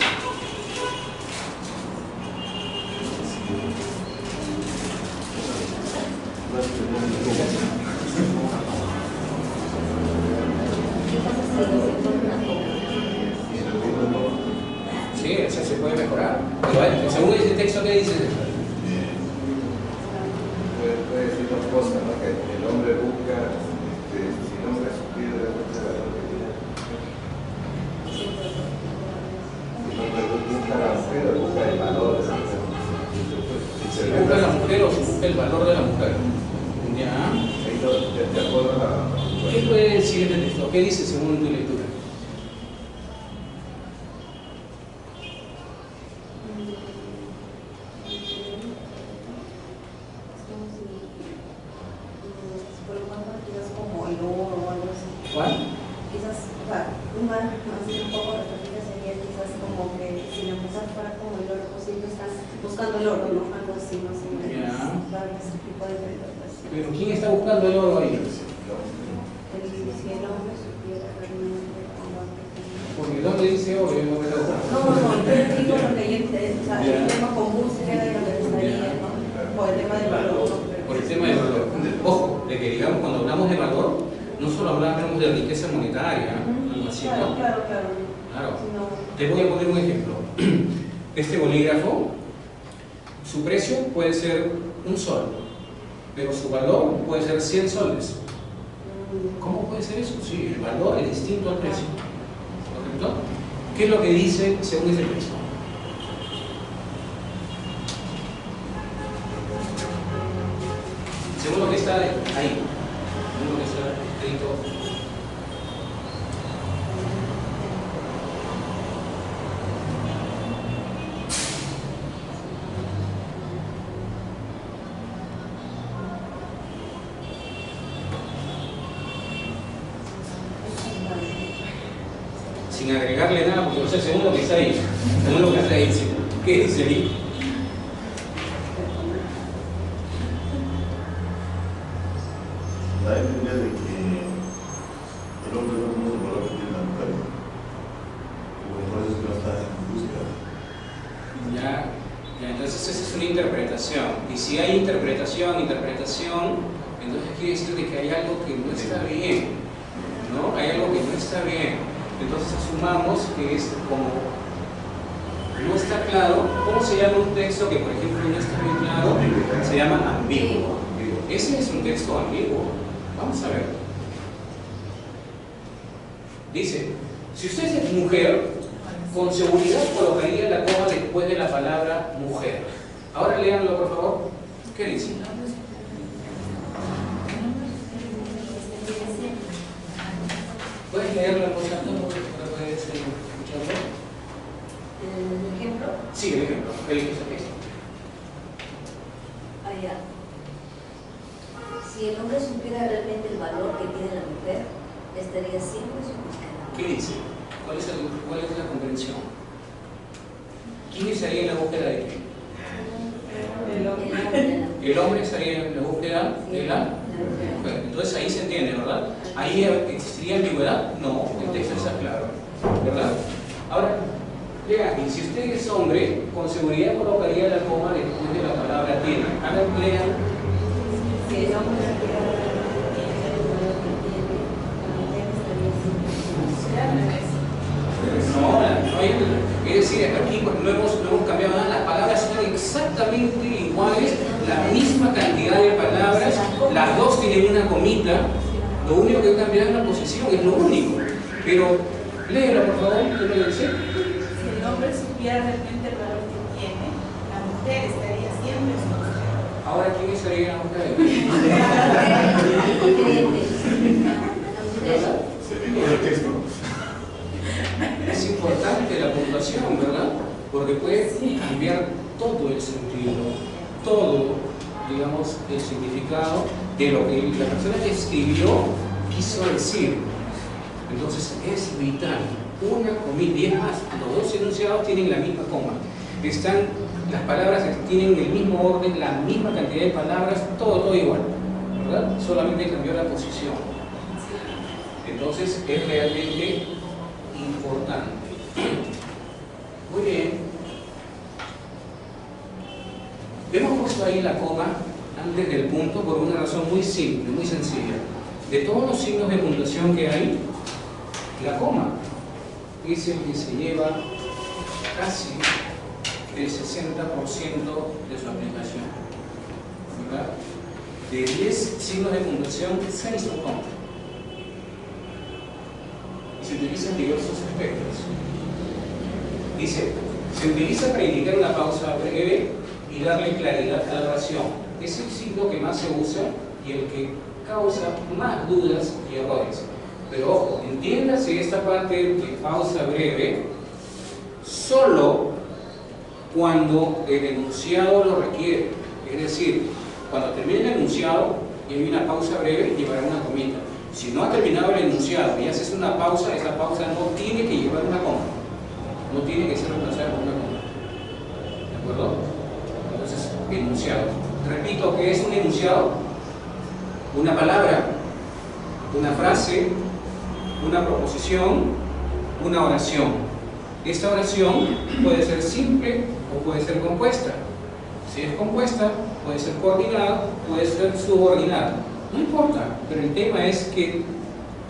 Sí, o sea, se puede mejorar. Pero según ese texto, ¿qué dice? Puede decir dos cosas, ¿no? Que el hombre busca, si el hombre es suplido de la mujer, el hombre busca la mujer o busca el valor de la mujer. ¿Se busca la mujer o se busca el valor de la mujer? Ya. De acuerdo a ¿Qué puede decir este texto? ¿Qué dice según tu lectura? ¿Cuál? Quizás, o sea, un poco repetida sería quizás como que si la mujer fuera como el oro, pues ellos están buscando el oro, ¿no? Algo así, no sé. Claro, ese tipo de interpretación. ¿Pero quién está buscando el oro ahí? Si el hombre supiera realmente cómo Porque el hombre dice oro y el hombre está buscando. no, yo digo lo que yo entiendo, o sea, el tema con búsqueda de lo que estaría, ¿no? Por el tema del valor. Por el tema del valor. Ojo, de que digamos cuando hablamos de valor, no solo hablamos de riqueza monetaria, algo así, ¿no? Claro. Claro. No. Te voy a poner un ejemplo. Este bolígrafo, su precio puede ser un sol, pero su valor puede ser 100 soles. ¿Cómo puede ser eso? Sí, el valor es distinto al precio. ¿Correcto? ¿Qué es lo que dice según ese precio? Según lo que está ahí, según lo que está escrito. Sin agregarle nada, porque o sea, según lo que está ahí, según lo que está ahí, ¿qué dice ahí? Da a entender de que el hombre no conoce el valor que tiene la mujer. Y por eso es que no está en búsqueda. Ya, entonces esa es una interpretación. Y si hay interpretación, entonces quiere decir de que hay algo que no está bien, ¿no? Hay algo que no está bien. Entonces asumamos que es como no está claro. ¿Cómo se llama un texto que, por ejemplo, no está bien claro? Se llama ambiguo. Ese es un texto ambiguo. Vamos a ver. Dice, si usted es mujer, con seguridad colocaría la coma después de la palabra mujer. Ahora léanlo, por favor. ¿Qué dice? ¿Puedes leerlo en voz alta para poder escucharlo? ¿El ejemplo? Sí, el ejemplo. El texto. Allá. Si el hombre supiera realmente el valor que tiene la mujer, estaría siempre en su búsqueda. ¿Qué dice? ¿Cuál es la comprensión? ¿Quién estaría en la búsqueda de qué? El hombre estaría en la búsqueda de la mujer. Entonces ahí se entiende, ¿verdad? ¿Ahí existiría ambigüedad? No, el texto está claro, ¿verdad? Ahora, lea, y si usted es hombre, con seguridad colocaría la coma después de la palabra tiene. Ahora lean. Si el hombre supiera realmente el valor que tiene, la mujer estaría siempre en su búsqueda. No, es decir, aquí pues, no hemos cambiado nada, las palabras son exactamente iguales, la misma cantidad de palabras, las dos tienen una comita, lo único que cambia es la posición, es lo único. Pero, léelo por favor, ¿qué me dice? Si el hombre supiera realmente el valor que tiene, la mujer estaría siempre en su búsqueda. Ahora, ¿quién estaría en la mujer? ¿Verdad? El texto. Es importante la puntuación, ¿verdad? Porque puede cambiar todo el sentido, todo, digamos, el significado de lo que la persona que escribió quiso decir. Entonces es vital, una comita. Y es más, los dos enunciados tienen la misma coma. Las palabras tienen el mismo orden, la misma cantidad de palabras, todo igual, ¿verdad? Solamente cambió la posición. Entonces es realmente importante. Muy bien. Hemos puesto ahí la coma antes del punto por una razón muy simple, muy sencilla. De todos los signos de puntuación que hay, la coma es el que se lleva casi el 60% de su aplicación, ¿verdad? De 10 signos de puntuación, 6 son coma. Y se utilizan diversos aspectos. Dice, se utiliza para indicar una pausa breve y darle claridad a la oración. Es el signo que más se usa y el que causa más dudas y errores. Pero ojo, entiéndase esta parte de pausa breve solo cuando el enunciado lo requiere. Es decir, cuando termine el enunciado y hay una pausa breve, llevará una comita. Si no ha terminado el enunciado y haces una pausa, esa pausa no tiene que llevar una coma. No tiene que ser reemplazada por una coma. ¿De acuerdo? Entonces, enunciado. Repito, ¿qué es un enunciado? Una palabra, una frase, una proposición, una oración. Esta oración puede ser simple o puede ser compuesta. Si es compuesta, puede ser coordinada, puede ser subordinada. No importa, pero el tema es que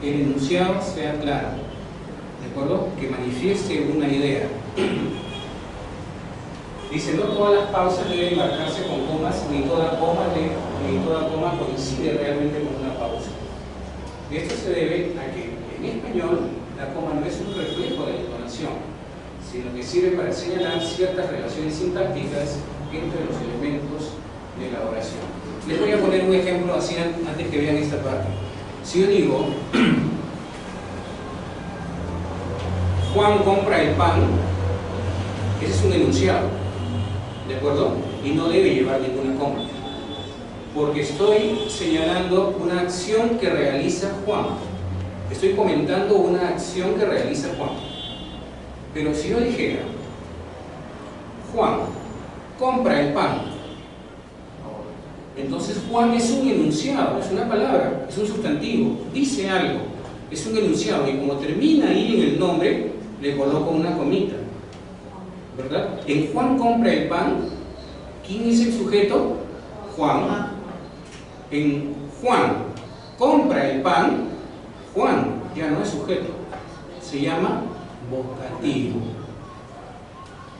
el enunciado sea claro, ¿de acuerdo? Que manifieste una idea. Dice, no todas las pausas deben marcarse con comas, ni toda coma coincide realmente con una pausa. Esto se debe a que en español la coma no es un reflejo de la entonación, sino que sirve para señalar ciertas relaciones sintácticas entre los elementos de la oración. Les voy a poner un ejemplo así antes que vean esta parte. Si yo digo, Juan compra el pan, ese es un enunciado, ¿de acuerdo? Y no debe llevar ninguna coma, porque estoy señalando una acción que realiza Juan. Estoy comentando una acción que realiza Juan. Pero si yo dijera, Juan compra el pan, entonces Juan es un enunciado, es una palabra, es un sustantivo, dice algo, es un enunciado, y como termina ahí en el nombre, le coloco una comita, ¿verdad? En Juan compra el pan, ¿quién es el sujeto? Juan. En Juan compra el pan, Juan ya no es sujeto, se llama vocativo.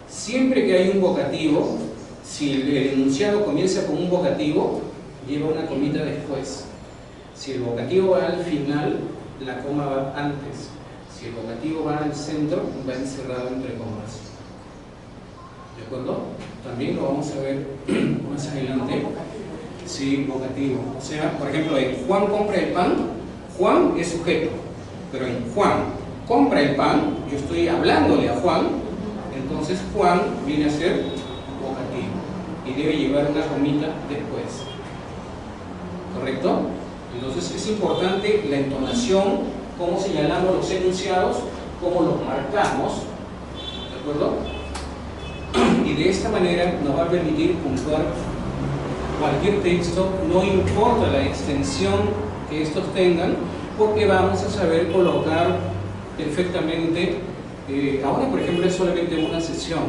Siempre que hay un vocativo, si el enunciado comienza con un vocativo, lleva una comita después. Si el vocativo va al final, la coma va antes. Si el vocativo va al centro, va encerrado entre comas. ¿De acuerdo? También lo vamos a ver más adelante. Sí, vocativo. O sea, por ejemplo, en Juan compra el pan, Juan es sujeto. Pero en Juan compra el pan, yo estoy hablándole a Juan, entonces Juan viene a ser vocativo y debe llevar una comita después. ¿Correcto? Entonces es importante la entonación, cómo señalamos los enunciados, cómo los marcamos, ¿de acuerdo? Y de esta manera nos va a permitir puntuar cualquier texto, no importa la extensión que estos tengan, porque vamos a saber colocar perfectamente. Ahora, por ejemplo, es solamente una sesión,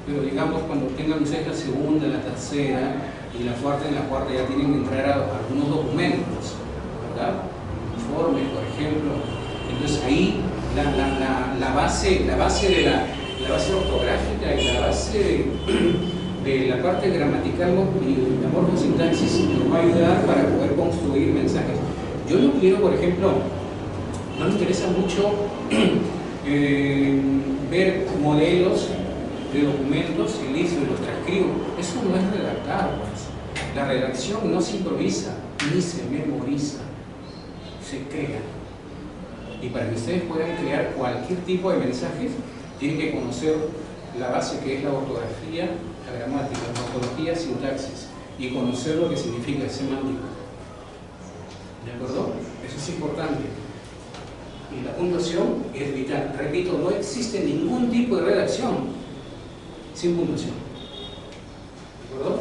pero digamos cuando tengan ustedes la segunda, la tercera y la cuarta, en la cuarta ya tienen que entrar a algunos documentos, ¿verdad? Informes, por ejemplo. Entonces ahí la base ortográfica y la base de la parte gramatical y de morfosintaxis nos va a ayudar para poder construir mensajes. Yo no quiero, por ejemplo, no me interesa mucho ver modelos de documentos y listo, y los transcribo. Eso no es redactar, pues. La redacción no se improvisa ni se memoriza, se crea. Y para que ustedes puedan crear cualquier tipo de mensajes, tienen que conocer la base que es la ortografía, la gramática, la morfología, sintaxis, y conocer lo que significa semántica. ¿De acuerdo? Eso es importante. y la puntuación es vital. Repito, no existe ningún tipo de redacción sin puntuación. ¿De acuerdo?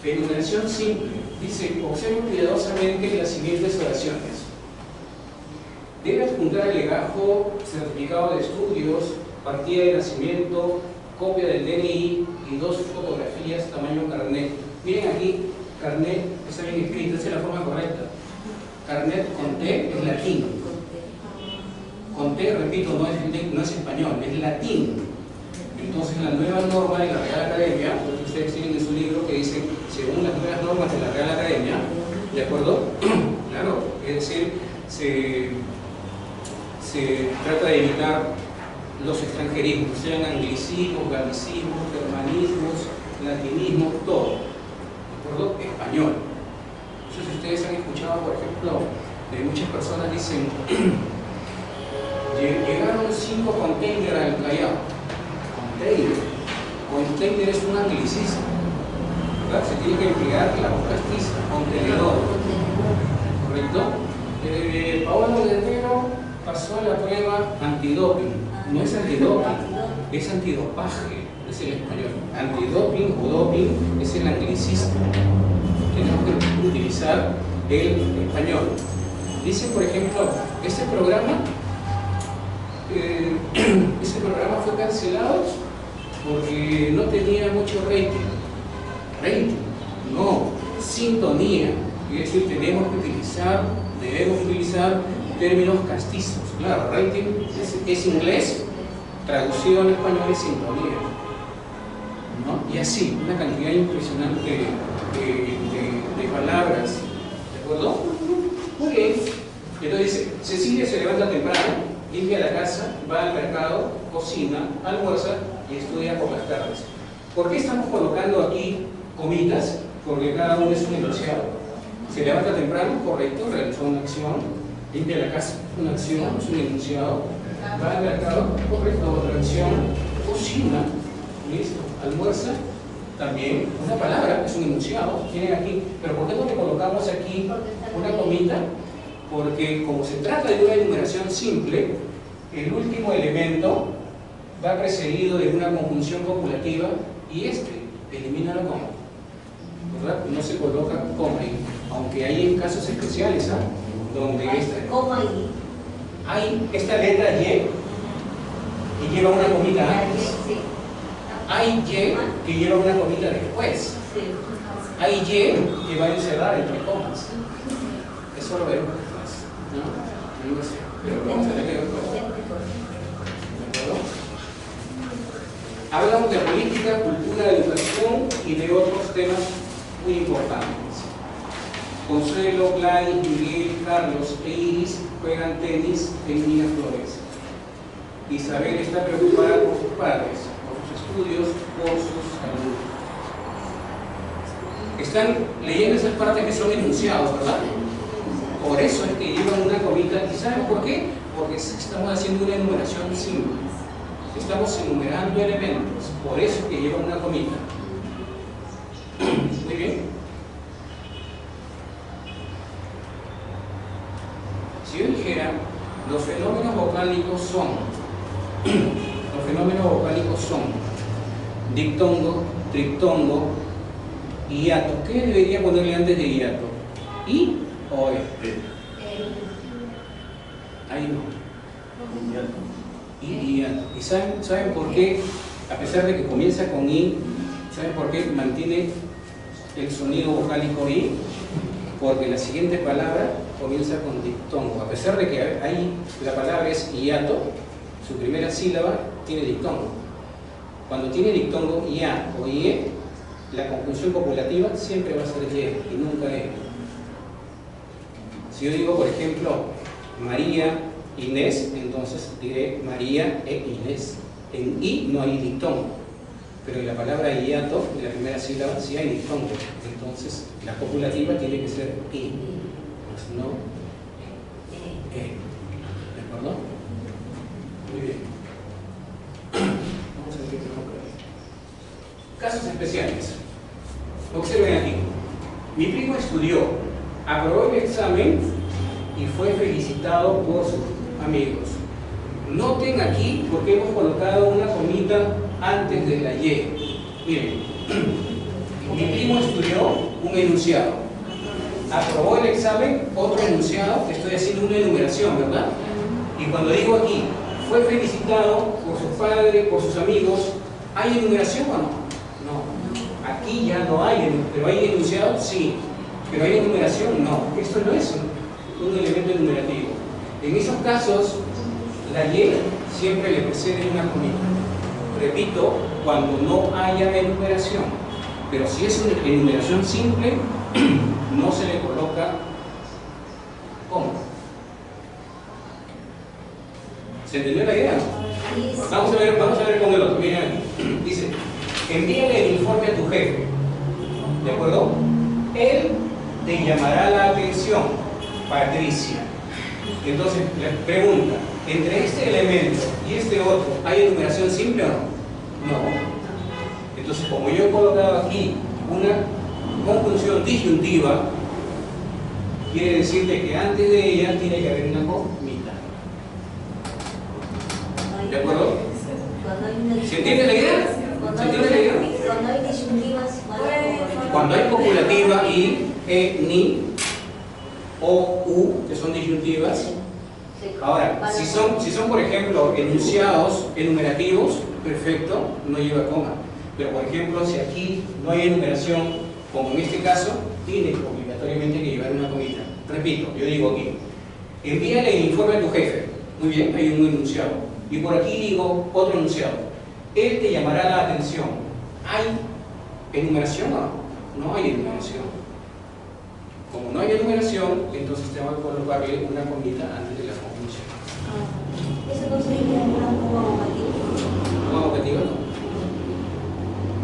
Enumeración simple. Dice, observe cuidadosamente las siguientes oraciones. Debe adjuntar el legajo, certificado de estudios, partida de nacimiento, copia del DNI y 2 fotografías tamaño carnet. Miren aquí, carnet está bien escrito, esa es la forma correcta. Carnet con T es latín. Con T, repito, no es español, es latín. Entonces la nueva norma de la Real Academia, ustedes tienen en su libro que dice, según las nuevas normas de la Real Academia, ¿de acuerdo? Claro, es decir, se trata de evitar los extranjerismos, sean anglicismos, galicismos, germanismos, latinismos, todo. ¿De acuerdo? Español. Entonces ustedes han escuchado, por ejemplo, de muchas personas dicen, llegaron 5 containers al Callao. Container es un anglicismo, ¿verdad? Se tiene que emplear la voz castiza, contenedor, ¿correcto? Paolo Guerrero pasó la prueba antidoping. No es antidoping, es antidopaje, es el español. Antidoping o doping es el anglicismo. Tenemos que utilizar el español. Dice, por ejemplo, ese programa fue cancelado porque no tenía mucho rating. Rating, no, sintonía. Es decir, debemos utilizar términos castizos. Claro, rating es inglés, traducido al español es sintonía, ¿no? Y así, una cantidad impresionante de palabras, ¿de acuerdo? Muy bien. Entonces dice, Cecilia se levanta temprano, limpia la casa, va al mercado, cocina, almuerza y estudia por las tardes. ¿Por qué estamos colocando aquí comitas? Porque cada uno es un enunciado. Se levanta temprano, correcto, realizó una acción. Limpia la casa, una acción, es un enunciado. Va al mercado, correcto, otra acción. Cocina, listo. Almuerza, también una palabra, es un enunciado. Tienen aquí, pero ¿por qué no le colocamos aquí una comita? Porque como se trata de una enumeración simple, el último elemento va precedido de una conjunción copulativa y elimina la coma, ¿verdad? No se coloca coma ahí, aunque hay en casos especiales, ¿ah? Donde hay esta letra Y lleva una comita antes. Hay Y que lleva una comita después. Hay Y que va a encerrar entre comas. Eso lo veremos después, ¿no? No sé, pero vamos a tener que ver todo. ¿De acuerdo? Hablamos de política, cultura, educación y de otros temas muy importantes. Consuelo, Gladys, Miguel, Carlos e Iris juegan tenis en Miraflores. Isabel está preocupada por sus padres, por sus estudios, por su salud. Están leyendo esas partes que son enunciados, ¿verdad? Por eso es que llevan una comita. ¿Y saben por qué? Porque estamos haciendo una enumeración simple. Estamos enumerando elementos. Por eso es que llevan una comita. Muy bien. Si yo dijera, los fenómenos vocálicos son diptongo, triptongo, hiato. ¿Qué debería ponerle antes de hiato? ¿I o E? Ahí no. I y hiato. ¿Y saben por qué? A pesar de que comienza con I, ¿saben por qué mantiene el sonido vocálico I? Porque la siguiente palabra comienza con diptongo. A pesar de que ahí la palabra es hiato, su primera sílaba tiene diptongo. Cuando tiene diptongo IA o IE, la conjunción copulativa siempre va a ser Y y nunca E. Si yo digo, por ejemplo, María, Inés, entonces diré María e Inés. En I no hay diptongo, pero en la palabra hiato, de la primera sílaba, sí hay diptongo. Entonces, la copulativa tiene que ser I, pues no E. ¿De acuerdo? Muy bien. Vamos a ver qué tenemos por ahí. Casos especiales. Observen aquí. Mi primo estudió aprobó el examen y fue felicitado por sus amigos. Noten aquí porque hemos colocado una comita antes de la Y. Miren, mi primo estudió un enunciado. Aprobó el examen, otro enunciado. Estoy haciendo una enumeración, ¿verdad? Y cuando digo aquí, fue felicitado por sus padres, por sus amigos, ¿hay enumeración o no? No. Aquí ya no hay, pero hay enunciado, sí. Pero hay enumeración, no. Esto no es un elemento enumerativo. En esos casos, la Y siempre le precede una comita. Repito, cuando no haya enumeración. Pero si es una enumeración simple, no se le coloca coma. ¿Se entendió la idea? Vamos a ver con el otro. Miren aquí. Dice, envíale el informe a tu jefe. ¿De acuerdo? Él te llamará la atención, Patricia. Entonces, le pregunta, ¿entre este elemento y este otro hay enumeración simple o no? No. Entonces, como yo he colocado aquí una conjunción disyuntiva, quiere decirte que antes de ella tiene que haber una comita. ¿De acuerdo? ¿Se entiende la idea? ¿Se entiende la idea? Cuando hay disyuntivas, cuando hay copulativa y, ni, o, u, que son disyuntivas. Ahora, si son por ejemplo enunciados enumerativos, perfecto, no lleva coma. Pero por ejemplo, si aquí no hay enumeración, como en este caso, tiene obligatoriamente que llevar una comita. Repito, yo digo aquí, envíale el informe a tu jefe. Muy bien, hay un enunciado. Y por aquí digo otro enunciado. Él te llamará la atención. ¿Hay enumeración o no? No hay enumeración. Como no hay enumeración, entonces tengo que colocarle una comita antes de la conjunción. ¿Eso no sería una coma vocativa? ¿Coma vocativa no?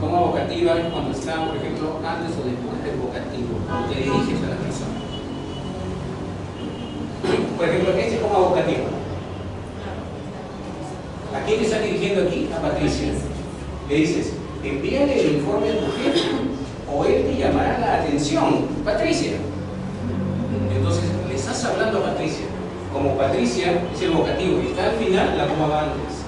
Coma vocativa es cuando está, por ejemplo, antes o después del vocativo, cuando te diriges a la persona. Por ejemplo, este es coma vocativa. ¿A quién te está dirigiendo aquí? A Patricia. Le dices, envíale el informe a tu jefe o él te llamará la atención. Patricia. Entonces, le estás hablando a Patricia. Como Patricia es el vocativo y está al final, la coma va antes.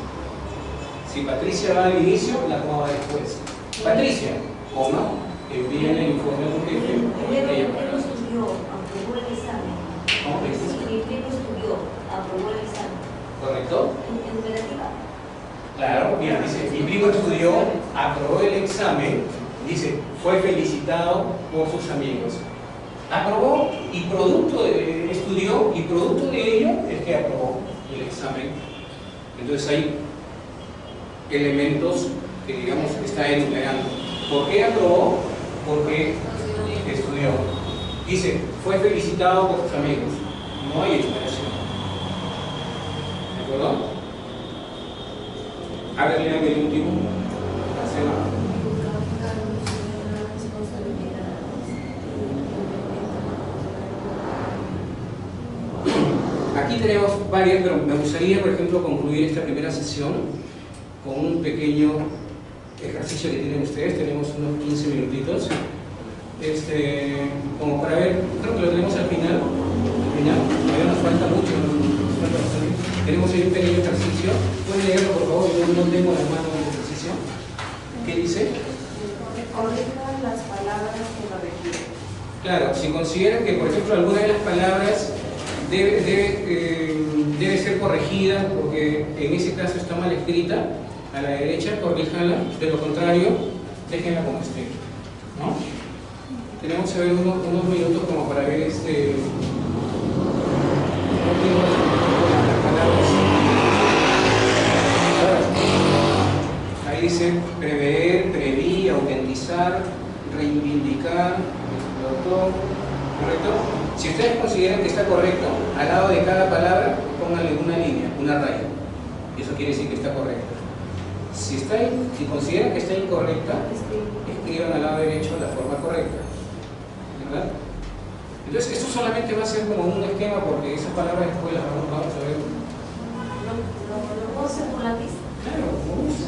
Si Patricia va al inicio, la coma va después. Patricia, coma, envíale el informe a tu jefe o él te llamará la atención. Aprobó el examen. ¿Cómo ves? Mi primo estudió, aprobó el examen. ¿Correcto? Enumerativa. Claro, mira, dice, mi primo estudió, aprobó el examen, dice, fue felicitado por sus amigos. Aprobó y estudió y producto de ello es que aprobó el examen. Entonces hay elementos que digamos que está enumerando. ¿Por qué aprobó? Porque estudió. Dice, fue felicitado por sus amigos. No hay enumeración. ¿De acuerdo? A ver, lean el último. Aquí tenemos varias, pero me gustaría, por ejemplo, concluir esta primera sesión con un pequeño ejercicio que tienen ustedes. Tenemos unos 15 minutitos. Como para ver, creo que lo tenemos al final. Todavía nos falta mucho, nos falta bastante. Tenemos ahí un pequeño ejercicio. ¿Pueden leerlo, por favor? Yo no tengo la mano del ejercicio. ¿Qué dice? Corrijan las palabras que lo requieren. Claro, si consideran que, por ejemplo, alguna de las palabras debe ser corregida porque en ese caso está mal escrita, a la derecha, corríjanla. De lo contrario, déjenla como esté, ¿no? Tenemos que ver unos minutos como para ver las palabras. Ahí dice prever, preví, autentizar, reivindicar, explotó, ¿correcto? Si ustedes consideran que está correcto, al lado de cada palabra pónganle una línea, una raya. Eso quiere decir que está correcto. Si consideran que está incorrecta, escriban al lado derecho la forma correcta. ¿Verdad? Entonces, esto solamente va a ser como un esquema porque esas palabras después las vamos a ver. Lo puedo hacer por la pista. Claro,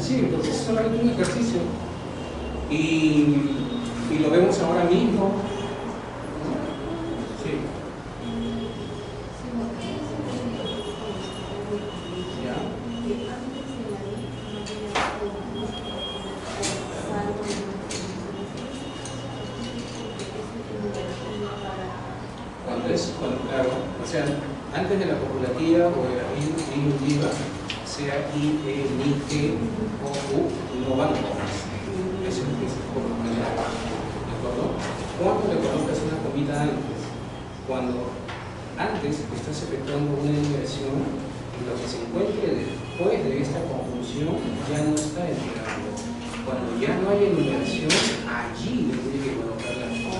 sí, entonces es solamente un ejercicio. Y lo vemos ahora mismo. Sí. de la copulativa o de la disyuntiva, sea I, E, Ni, Que o U, no van comas. Eso es por lo general. ¿De acuerdo? ¿Cuándo le colocas una comita antes? Cuando antes estás efectuando una enumeración y lo que se encuentre después de esta conjunción ya no está enterando. Cuando ya no hay enumeración, allí le tiene que colocar la comita.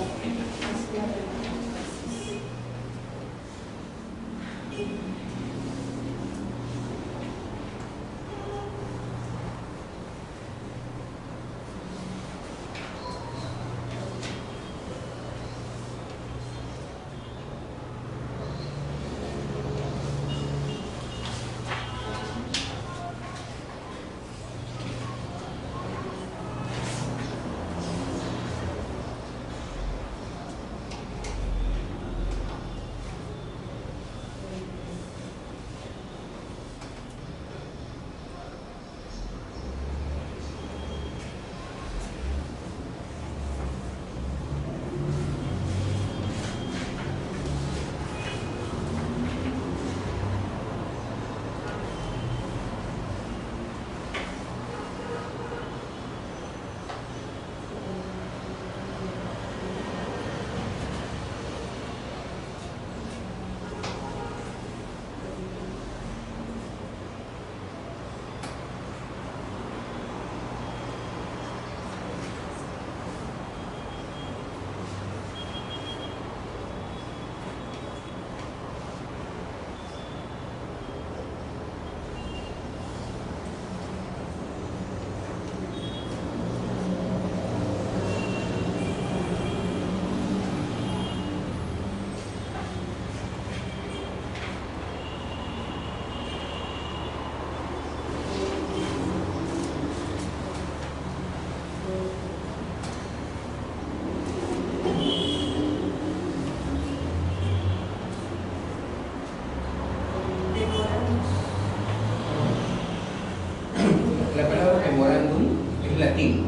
La palabra memorándum es latín,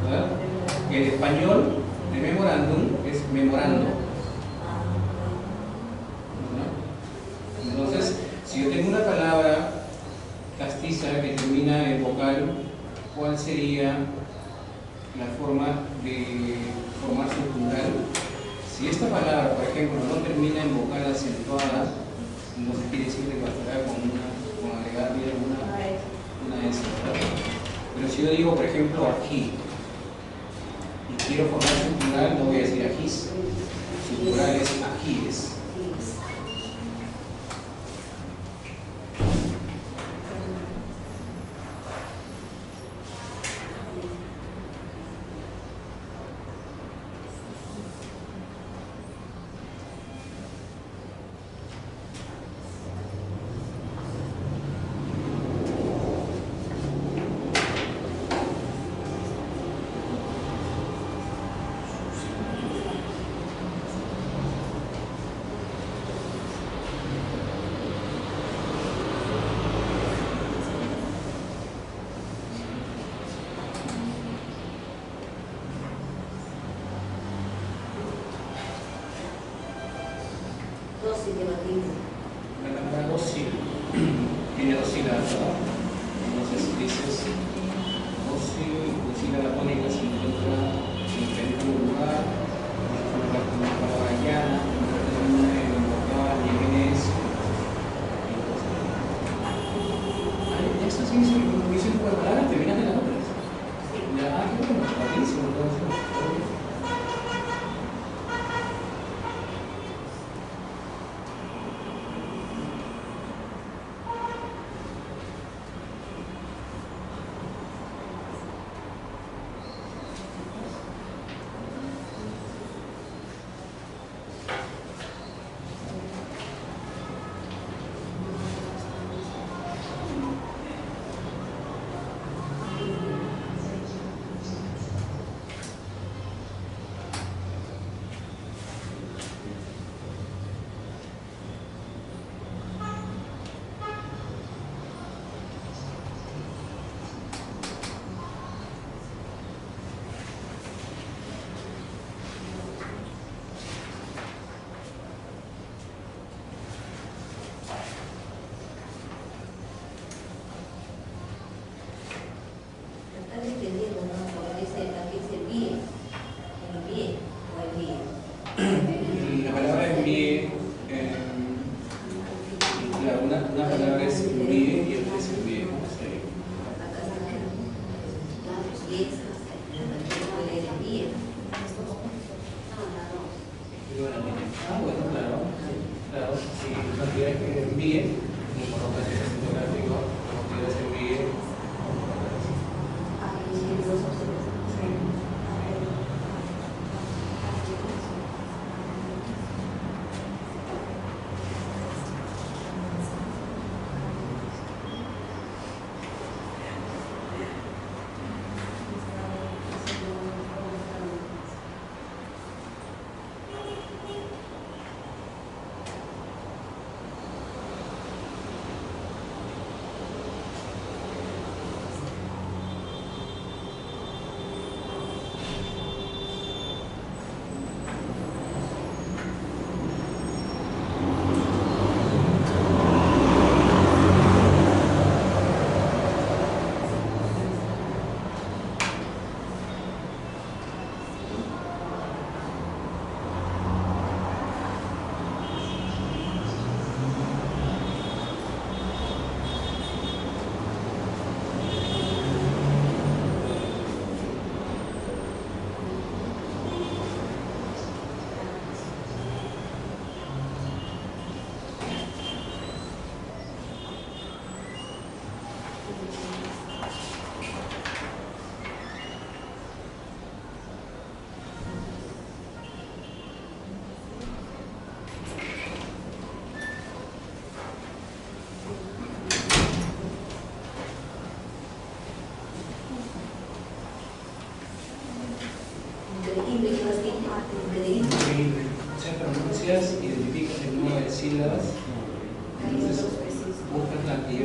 ¿verdad? El español de memorándum es memorando, ¿verdad? Entonces, si yo tengo una palabra castiza que termina en vocal, ¿cuál sería la forma de formar su plural? Si esta palabra, por ejemplo, no termina en vocal acentuada, entonces quiere decir que bastará con agregarle una S, ¿verdad? Pero si yo digo, por ejemplo, aquí, y quiero formar su plural, no voy a decir ajís, su plural es ajíes. La palabra dócil tiene dos sílabas, ¿verdad? Entonces dices dócil, la sílaba tónica se encuentra en diferente lugar, una palabra llana, en vocal, y es. Ya está así, dice una palabra, terminas de la otra. Ya, qué bueno, padrísimo, entonces.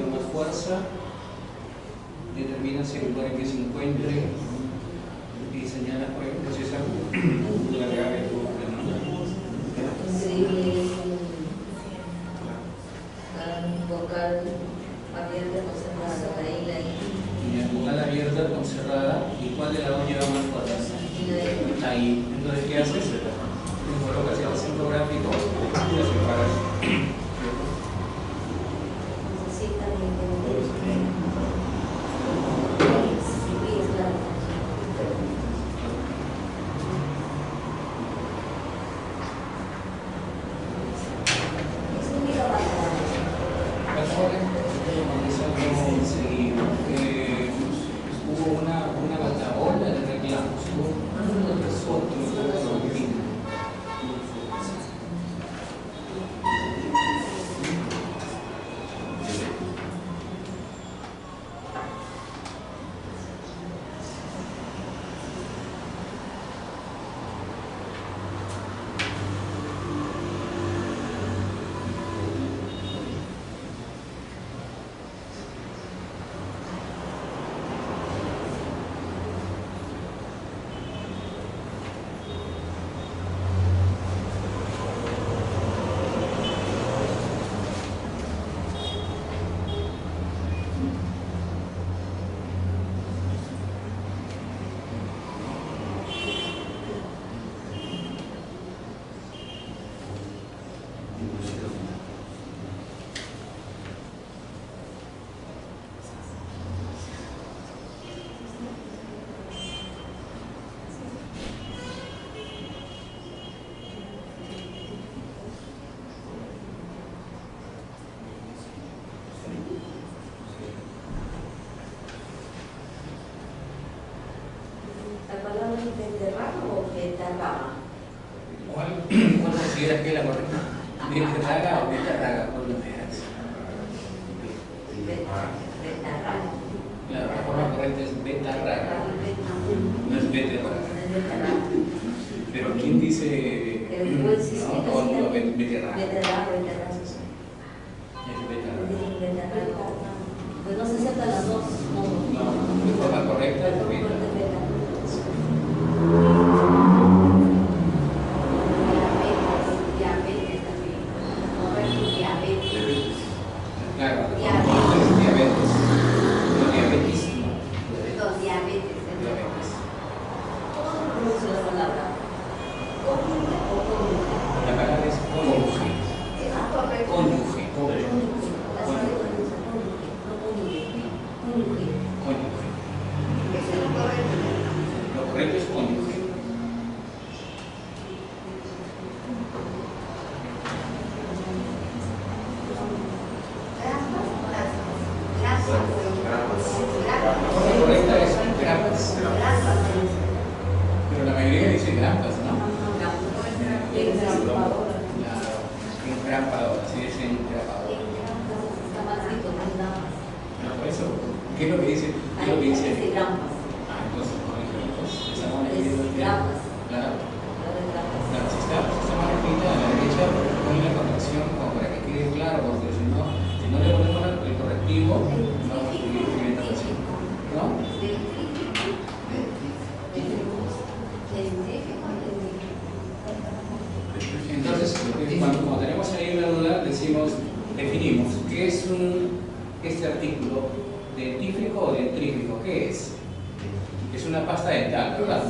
lleva más fuerza. Determina el lugar en que se encuentre y señala, por ejemplo, si es algo grave o vocal abierta o cerrada, ahí la I. Vocal abierta o cerrada, ¿y cuál de las dos lleva más fuerza? Ahí. Entonces, ¿qué haces? Colocas el acento gráfico y lo separas. Hubo una bataola de reclamos, hubo un resorte, ¿Cuál consideras que es la correcta? ¿Betarraga o betarraga? ¿Cuál lo veas? La forma correcta es betarraga. No es betarraga. Pero ¿quién dice? No, betarraga. Es betarraga. Pues no se aceptan las dos. No, la forma correcta es betarraga. Claro, diabetes, no diabetes, Dos diabetes. diabetes. ¿Cómo se pronuncia la palabra? ¿Cónyuge o cónyuge? La palabra es cónyuge. Correcto. Cónyuge. Cónyuge. Lo correcto es cónyuge. La forma correcta es grapas. Pero la mayoría dice grapas, ¿no? Claro, engrapadora, sí dicen engrapadora. No, por eso, ¿qué es lo que dice? ¿Qué es lo que dice? Entonces, estamos metiendo el tiempo. Claro. Claro, si está mal escrita a la derecha, ponle la corrección como para que quede claro, porque si no le ponemos el correctivo, no vamos a seguir escribiendo así. ¿No? Entonces, cuando tenemos ahí una duda, definimos qué es este artículo, dentífrico o dentrífico. ¿Qué es? Es una pasta dental, ¿verdad?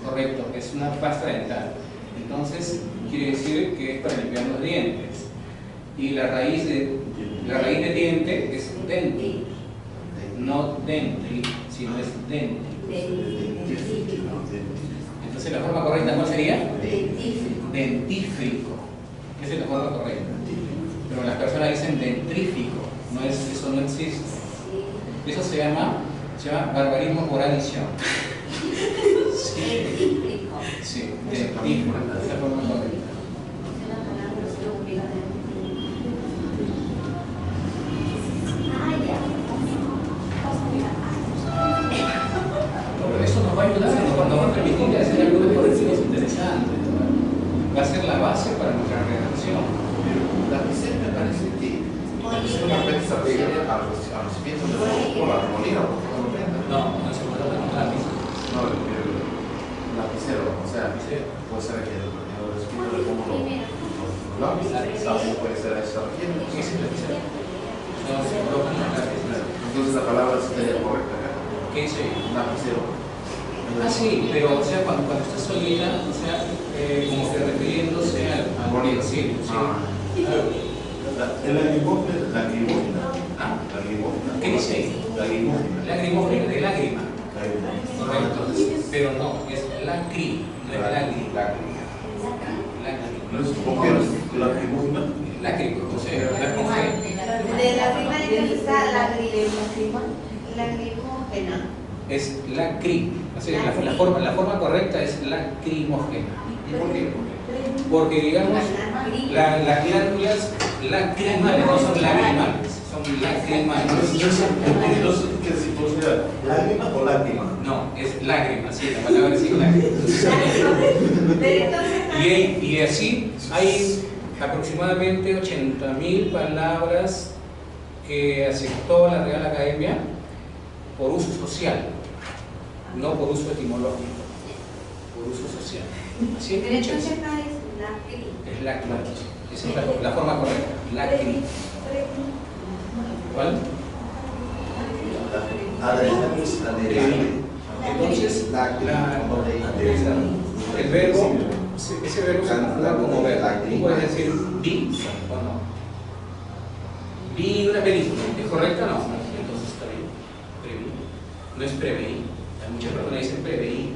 Correcto, es una pasta dental. Entonces, quiere decir que es para limpiar los dientes. Y la raíz de diente es denti, no dentri, sino es denti. Entonces, la forma correcta, ¿cuál sería? Dentífrico. Esa es la forma correcta. Pero las personas dicen dentrífico. Eso no existe. Eso se llama barbarismo por adición. Sí, dentífrico. Esa es la forma correcta. Pero eso nos va a ayudar, nos va a permitir hacer algunos correctivos interesantes, ¿no? Va a ser la base para nuestra redacción. Pero la receta me parece que Si no repente se aplica a los cimientos de la armonía, No, no se puede hacer con lápiz. no, el lapicero, o sea, puede ser que el escrito le pongo los lápices, ¿sabes? Puede ser esa región. ¿Qué es el lapicero? No se coloca en la lápiz. Entonces la palabra sería correcta acá. ¿Qué dice? Lapicero. Ah, sí, pero o sea, cuando estás solita, o sea, como que refiriéndose al sí, sí. Claro. El lagrimógena. ¿Ah? Lagrimógena. ¿Qué dice? Lagrimógena. Lagrimógena, de lágrima. Lagrimógena. Correcto. Pero no, es lacri, no es lágrima. ¿No es lagrimógena? Lágrima, o sea, la con G. De la primera entonces está la lagrimógena. Es lacri. O sea, la forma correcta es lacrimógena. ¿Y por qué? Porque, digamos, las glándulas lacrimales no son lagrimales, son lacrimales. Entonces, ¿qué si fuera lágrima o lágrima? No, es lágrima, sí, la palabra es lágrima. Y así hay aproximadamente 80.000 palabras que aceptó la Real Academia por uso social, no por uso etimológico, por uso social. Así Pero hay entonces muchas. no es lacri. Es lacri. Esa es la forma correcta. Lacri. ¿Cuál? Adherencia es adherencia. Entonces, el verbo, ese verbo se conjuga como verbo. Tú puedes decir vi o no. Vi una película. ¿Es correcta o no? Entonces está bien. Preví. No es preveí. Hay muchas personas que dicen preveí.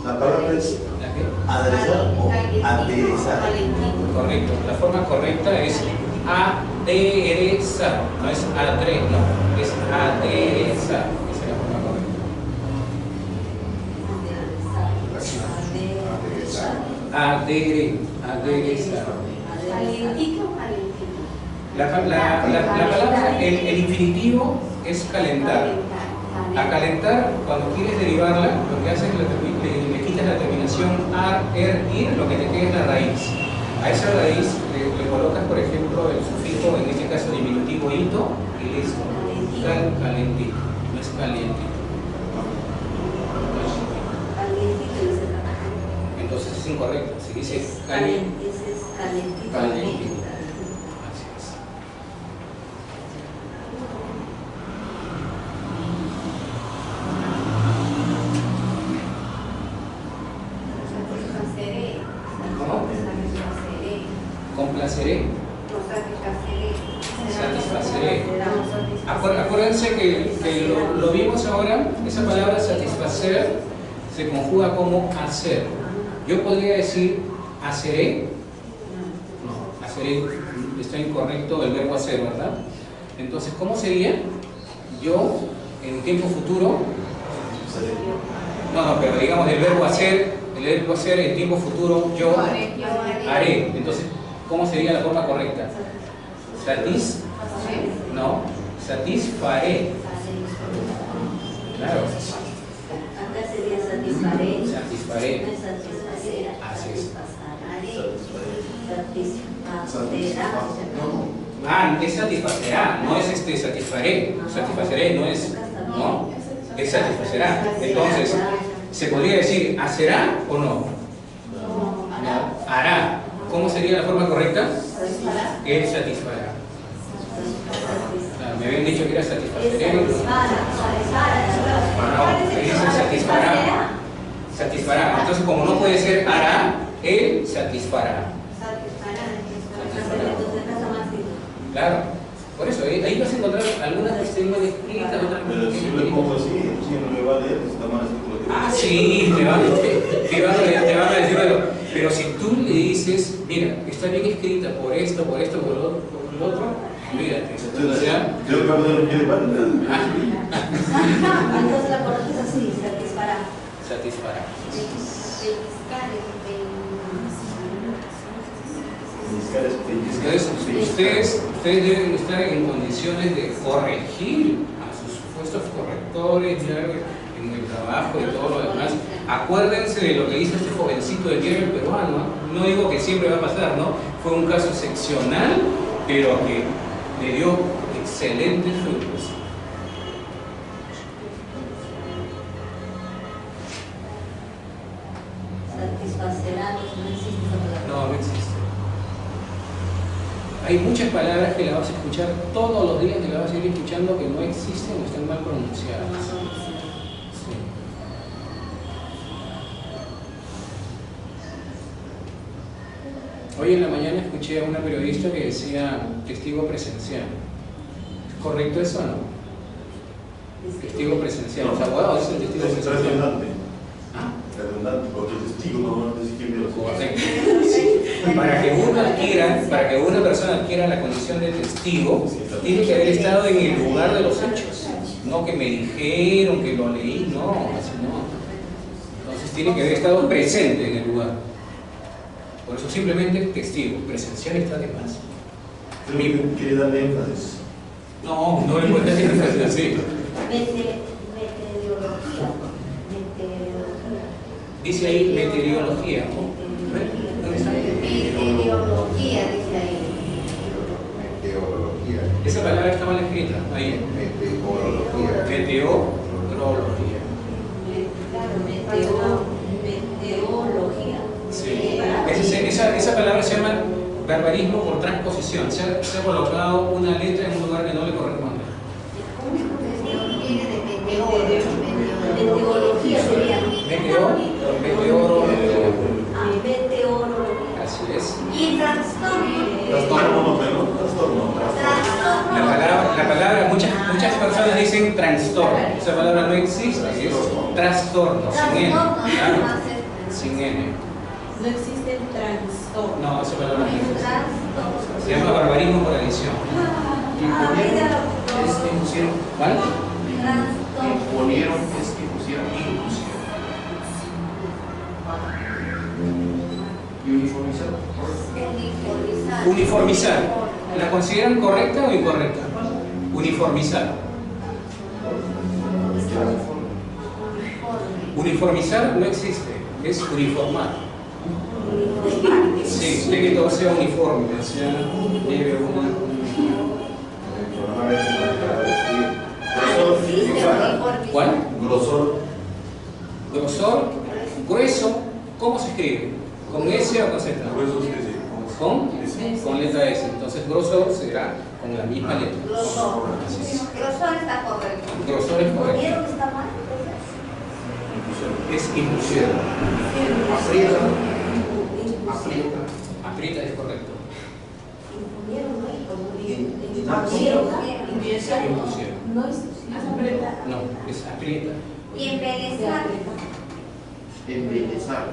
La palabra es ¿La qué? aderezar o aderezar. Correcto. La forma correcta es aderezar. No es adre, no. Es aderezar. Esa es la forma correcta. Aderezar. ¿Calentito o calentito? La palabra, el infinitivo es calentar. A calentar, cuando quieres derivarla, lo que haces es le quitas la terminación ar, ir, lo que te queda es la raíz. A esa raíz le colocas, por ejemplo, el sufijo, en este caso diminutivo ito, y listo. Calentito, no es calientito. Entonces es incorrecto, se dice calientito. Calentito. Así es. ¿Cómo? Complaceré. Satisfaceré. Acuérdense que lo vimos ahora, esa palabra satisfacer se conjuga como hacer. Yo podría decir haceré. No, haceré está incorrecto el verbo hacer, ¿verdad? Entonces, ¿cómo sería? Yo, en tiempo futuro, no, pero digamos el verbo hacer en tiempo futuro, yo haré. Entonces, ¿cómo sería la forma correcta? No, satisfaré. Claro. Acá sería satisfaré. Satisfaré. No es satisfacer. Así es. Es satisfacerá, no es satisfaré. Satisfaceré no es, ¿no? Es satisfacerá. Entonces, ¿se podría decir hacerá o no? No. Hará. ¿Cómo sería la forma correcta? Él satisfará. Me habían dicho que era satisfaceré. No, dice satisfará. Satisfará. Entonces, como no puede ser hará, él satisfará. Claro. Por eso, ahí vas a encontrar algunas que estén mal escritas, otras Pero si yo le pongo así, si no me va a leer, está mal escrito. Ah, sí, te van a decir algo. Pero si tú le dices, mira, está bien escrita por esto, por lo otro, olvídate. O sea, yo le cambio de lo que le vale. Entonces la correcta es así, satisfará. satisfará. Ustedes deben estar en condiciones de corregir a sus supuestos correctores en el trabajo y todo lo demás. Acuérdense de lo que hizo este jovencito del diario peruano. No digo que siempre va a pasar, ¿no? Fue un caso excepcional, pero que le dio excelentes frutos. Satisfacerá, no existe esa palabra. No, no existe. Hay muchas palabras que las vas a escuchar todos los días, que las vas a ir escuchando, que no existen o están mal pronunciadas. Sí. Hoy en la mañana escuché a una periodista que decía testigo presencial. ¿Es correcto eso o no? Testigo presencial. Los abogados dicen testigo Es presencial. redundante. ¿Ah? Redundante, porque testigo no es que vio. Correcto. Para que una persona adquiera la condición de testigo, tiene que haber estado en el lugar de los hechos. No que me dijeron, que lo leí, no, así no. Entonces tiene que haber estado presente en el lugar. Por eso simplemente testigo, presencial está de más. Creo que quería darle énfasis. No, no le puedes decir así. Meteorología. Dice ahí meteorología, ¿no? ¿Dónde está? Meteorología, dice ahí. Meteorología. Esa palabra está mal escrita, ahí. Meteorología. Meteorología. Meteorología. Sí. Esa palabra se llama barbarismo por transposición. Se ha colocado una letra en un lugar que no le corresponde. Meteorología sería. Meteorología. Meteorología. Así es. Y trastorno. Trastorno, pero trastorno. La palabra muchas personas dicen trastorno. Esa palabra no existe, es trastorno, sin N. Claro, sin N. No existe el trastorno. No, esa palabra no existe. Se llama barbarismo por adición. Es que pusieron. ¿Cuál? Imponieron, es que pusieron. Y uniformizaron. Uniformizar. ¿La consideran correcta o incorrecta? Uniformizar. Uniformizar no existe, es uniformar. Sí, de que todo sea uniforme, o sea, lleve una. ¿Cuál? Grosor. Grosor, grueso, ¿cómo se escribe? ¿Con S o con Z? Grueso es decir, Con letra S. Entonces grosor será con la misma letra. Así es. Grosor está correcto. Grosor es correcto. ¿Vieron que está mal? Es impusieron. Aprieta. Aprieta. Aprieta es correcto. Impusieron. No es apretar. No, es aprieta. Y embelezar. Embelezar.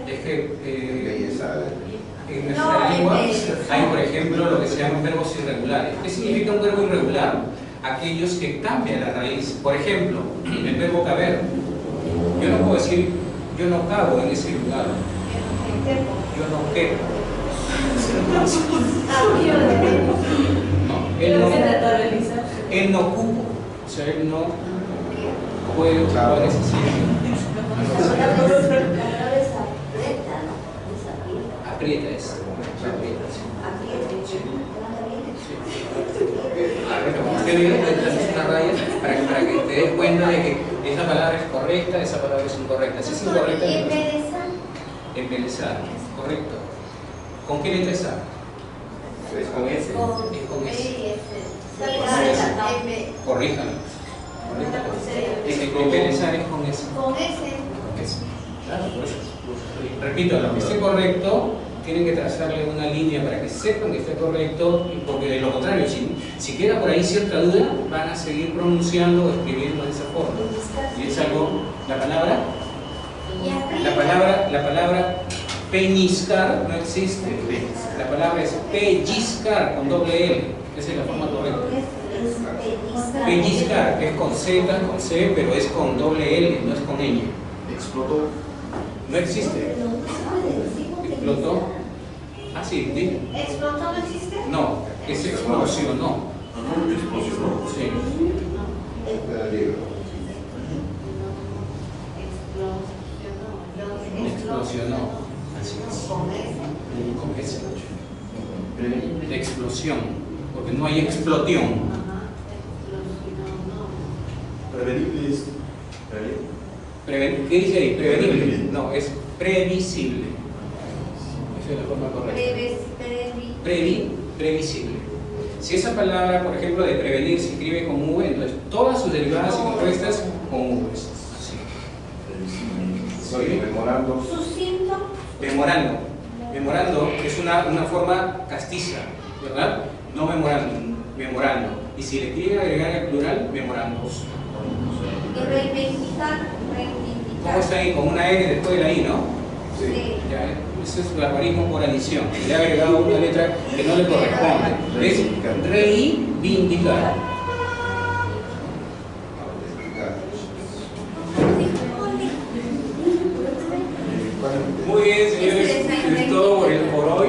Es que Embelezar. en nuestra lengua hay, por ejemplo, lo que se llaman verbos irregulares. ¿Qué significa un verbo irregular? Aquellos que cambian la raíz. Por ejemplo, el verbo caber. Yo no puedo decir, yo no cabo en ese lugar. Yo no quepo. No, él no cupo. O sea, él no puede ocupar ese sitio. Aprieta es. Aprieta, sí. Usted ve, le una raya para que te des cuenta de que esa palabra es correcta, esa palabra es incorrecta. Si es incorrecta, embelezar, correcto. ¿Con qué letra está? Es con ese. Es con S. Corríjalo. Embelezar es con S. Con ese. Con S. Claro, por eso. Repito, lo que esté correcto, tienen que trazarle una línea para que sepan que esté correcto, porque de lo contrario, si queda por ahí cierta duda, van a seguir pronunciando o escribiendo de esa forma. Y es algo, la palabra peñiscar no existe. La palabra es pellizcar con doble L. Esa es la forma correcta. Pellizcar, que es con Z, con C, pero es con doble L, no es con Ñ. Explotó. No existe. ¿Explotó? Ah, sí, ¿sí? ¿Explotó no existe? No, es explosionó. Explosionó. Sí. Explosionó. Así es. Con ese. Con ese. De explosión, porque no hay explosión. Ajá. Explosión, no. Prevenible es. ¿Qué dice ahí? Prevenible. No, es previsible. Esa es la forma correcta. Previsible. Si esa palabra, por ejemplo, de prevenir se escribe con V, entonces todas sus derivadas y compuestas con V. Así. Soy memorando. Sucinto. Memorando. Memorando es una forma castiza, ¿verdad? No memorando, memorando. Y si le quiere agregar el plural, memorandos. Y reivindicar. ¿Cómo está ahí? Con una N después de la I, ¿no? Sí. Ya, eso es barbarismo por adición. Le ha agregado una letra que no le corresponde. Es reivindicar. Muy bien, señores, es todo por hoy.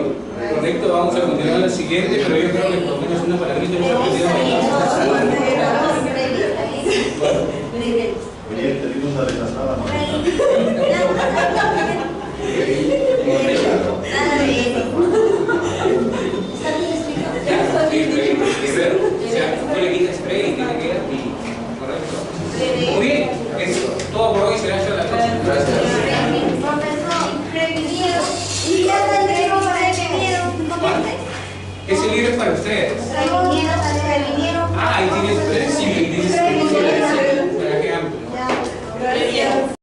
Correcto, vamos a continuar la siguiente, pero yo creo que por lo menos una palabrita hemos aprendido Oye, te digo una retrasada, tú le quitas spray y tiene que ir aquí. Correcto. Muy bien, eso. Todo por hoy será hasta la próxima. Gracias. Ese libro es para ustedes. Previnieron.